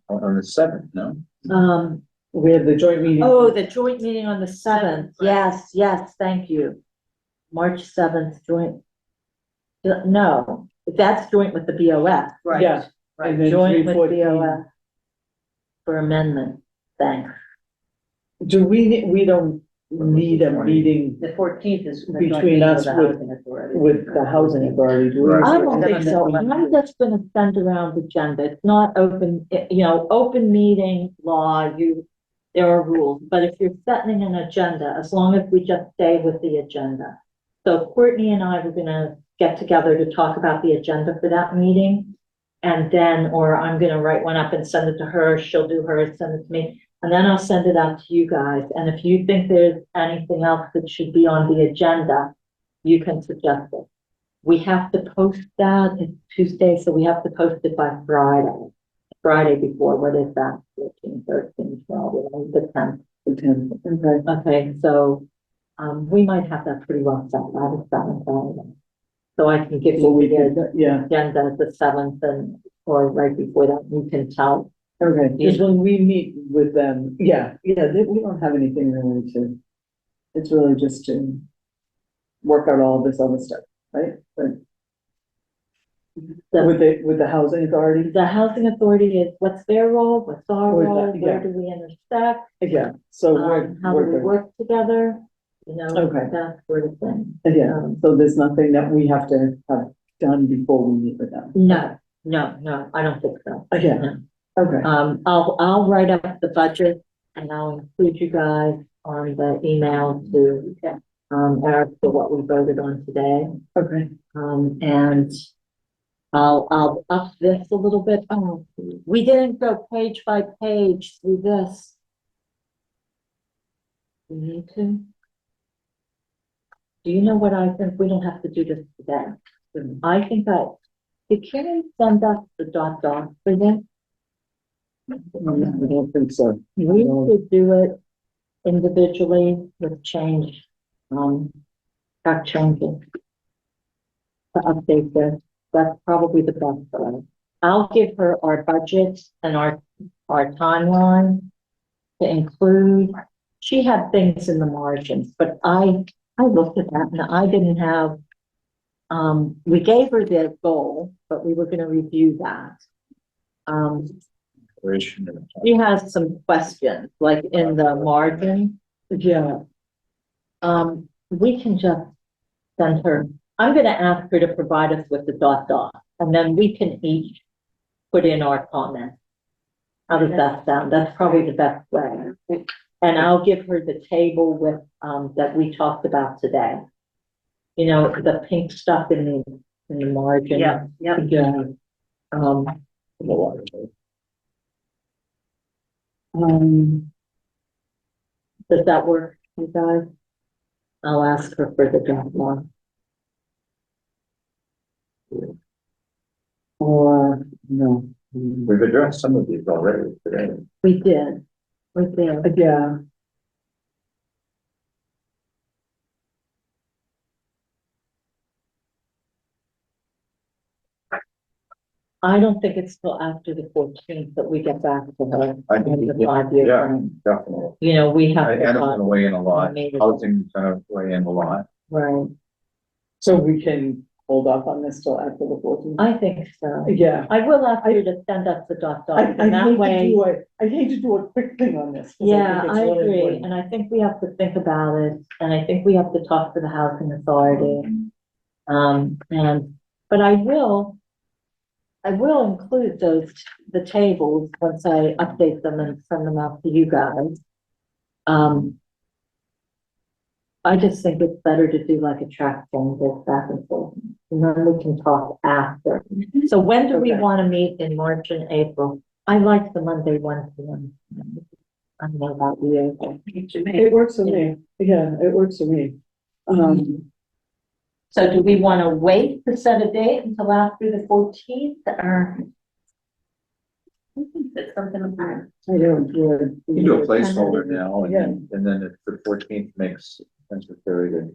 on the 7th, no? We have the joint meeting. Oh, the joint meeting on the 7th. Yes, thank you. March 7th joint. No, that's joint with the BOF. Yeah. And then Joint with 314. BOF. For amendment, thanks. Do we don't need a meeting The 14th is. the joint between meeting us the with, housing authority. with the housing authority? Do we? Right. I don't think so. I'm just gonna send around the agenda. It's not open, open meeting law, there are rules. But if you're setting an agenda, as long as we just stay with the agenda. So Courtney and I were gonna get together to talk about the agenda for that meeting. And then, or I'm gonna write one up and send it to her, she'll do hers, send it to me. And then I'll send it out to you guys. And if you think there's anything else that should be on the agenda, you can suggest it. We have to post that, it's Tuesday, so we have to post it by Friday. Friday before, what is that? 14, 13, 12, the 10th. The 10th, okay. Okay, so, we might have that pretty well set by the 7th. Friday. So I can give So you we the could, yeah, agenda the 7th or right before that, you can tell. okay, because when we meet with them, we don't have anything really to, it's really just to work out all this other stuff, right? But with the housing authority, The housing authority is, what's their role, what's our Or role, that, where yeah. do we intersect? yeah, so How do we we're, work together? Okay. That sort of thing. yeah, so there's nothing that we have to have done before we meet with them. No, I don't think so. Yeah, okay, I'll write up the budget and I'll include you guys on the email to, Eric for what we voted on today. okay. And I'll up this a little bit. Oh, we didn't go page by page through this. We need to. Do you know what I think? We don't have to do this today. I think did Karen send us the dot for this? I don't think so. We could do it individually with change, track changes. To update this, that's probably the best way. I'll give her our budget and our timeline to include. She had things in the margins, but I looked at that and I didn't have, we gave her the goal, but we were gonna review that. She has some questions, like in the margin, Yeah, We can just send her, I'm gonna ask her to provide us with the dot, and then we can each put in our comments. How does that sound? That's probably the best way. And I'll give her the table with, that we talked about today. You know, the pink stuff in the margin. Yeah, yeah. yeah. Um, does that work, you guys? I'll ask her for the draft. Or, no. We've addressed some of these already today. We did. Yeah, I don't think it's till after the 14th that we get back to her. I think, The 5-year yeah, plan. definitely. You know, we have. And it's gonna weigh in a lot. Maybe. Housing's gonna weigh in a lot. Right, so we can hold off on this till after the 14th? I think so. Yeah. I will ask you to send us the dot, I and hate that to way. do I hate to do a quick thing on this. 'cause Yeah, think it's I really agree, important. and I think we have to think about it, and I think we have to talk to the housing authority. But I will include the tables once I update them and send them out to you guys. I just think it's better to do like a track phone goes back and forth, and then we can talk after. So when do we Okay. want to meet in March and April? I like the Monday, 1 p.m. I don't know about you. It works for me, yeah, it works for me. So do we want to wait to set a date until after the 14th, or? I think that's something like that. I don't, You can do a placeholder now, and then if the 14th makes necessary to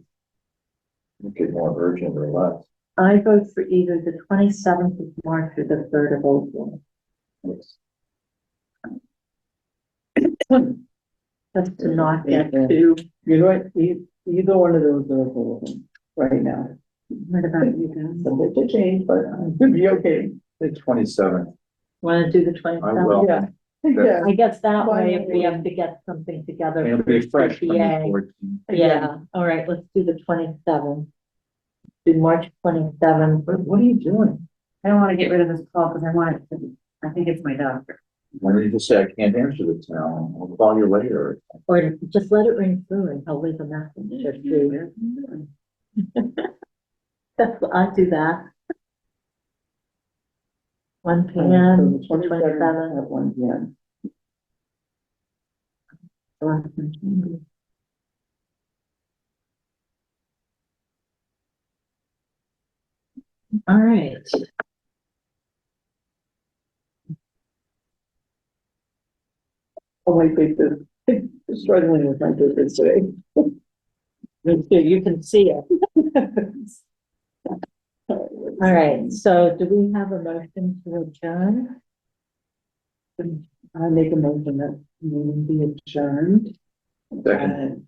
make it more urgent or less. I vote for either the 27th of March or the 3rd of April. Just to not get too. You know what, either one of those are available right now. What about you guys? Subject to change, but it'd be okay. The 27th, Want to do the I 27th? will. Yeah, yeah, I guess that Why way, not? if we have to get something together. It'll for be fresh from the CPA. 14th. Yeah, all right, let's do the 27th. Do March 27th. What are you doing? I don't wanna get rid of this call because I want it to, I think it's my doctor. Why don't you just say I can't answer this now? I'll call you later. Or just let it ring through and I'll leave a message or two. That's what I do that. 1 So p.m. the 27th at 1 p.m. All right. Oh, my papers, struggling with my papers today. You can see it. All right, so do we have a motion to adjourn? I make a motion that meeting be adjourned. Second.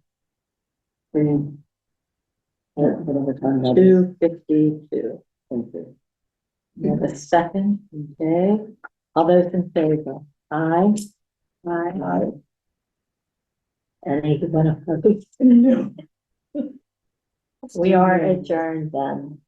Whatever time that is. 2:52. Thank you. You have a second, okay? All those in favor? Aye. Aye. Anyone opposed? No. We are adjourned then.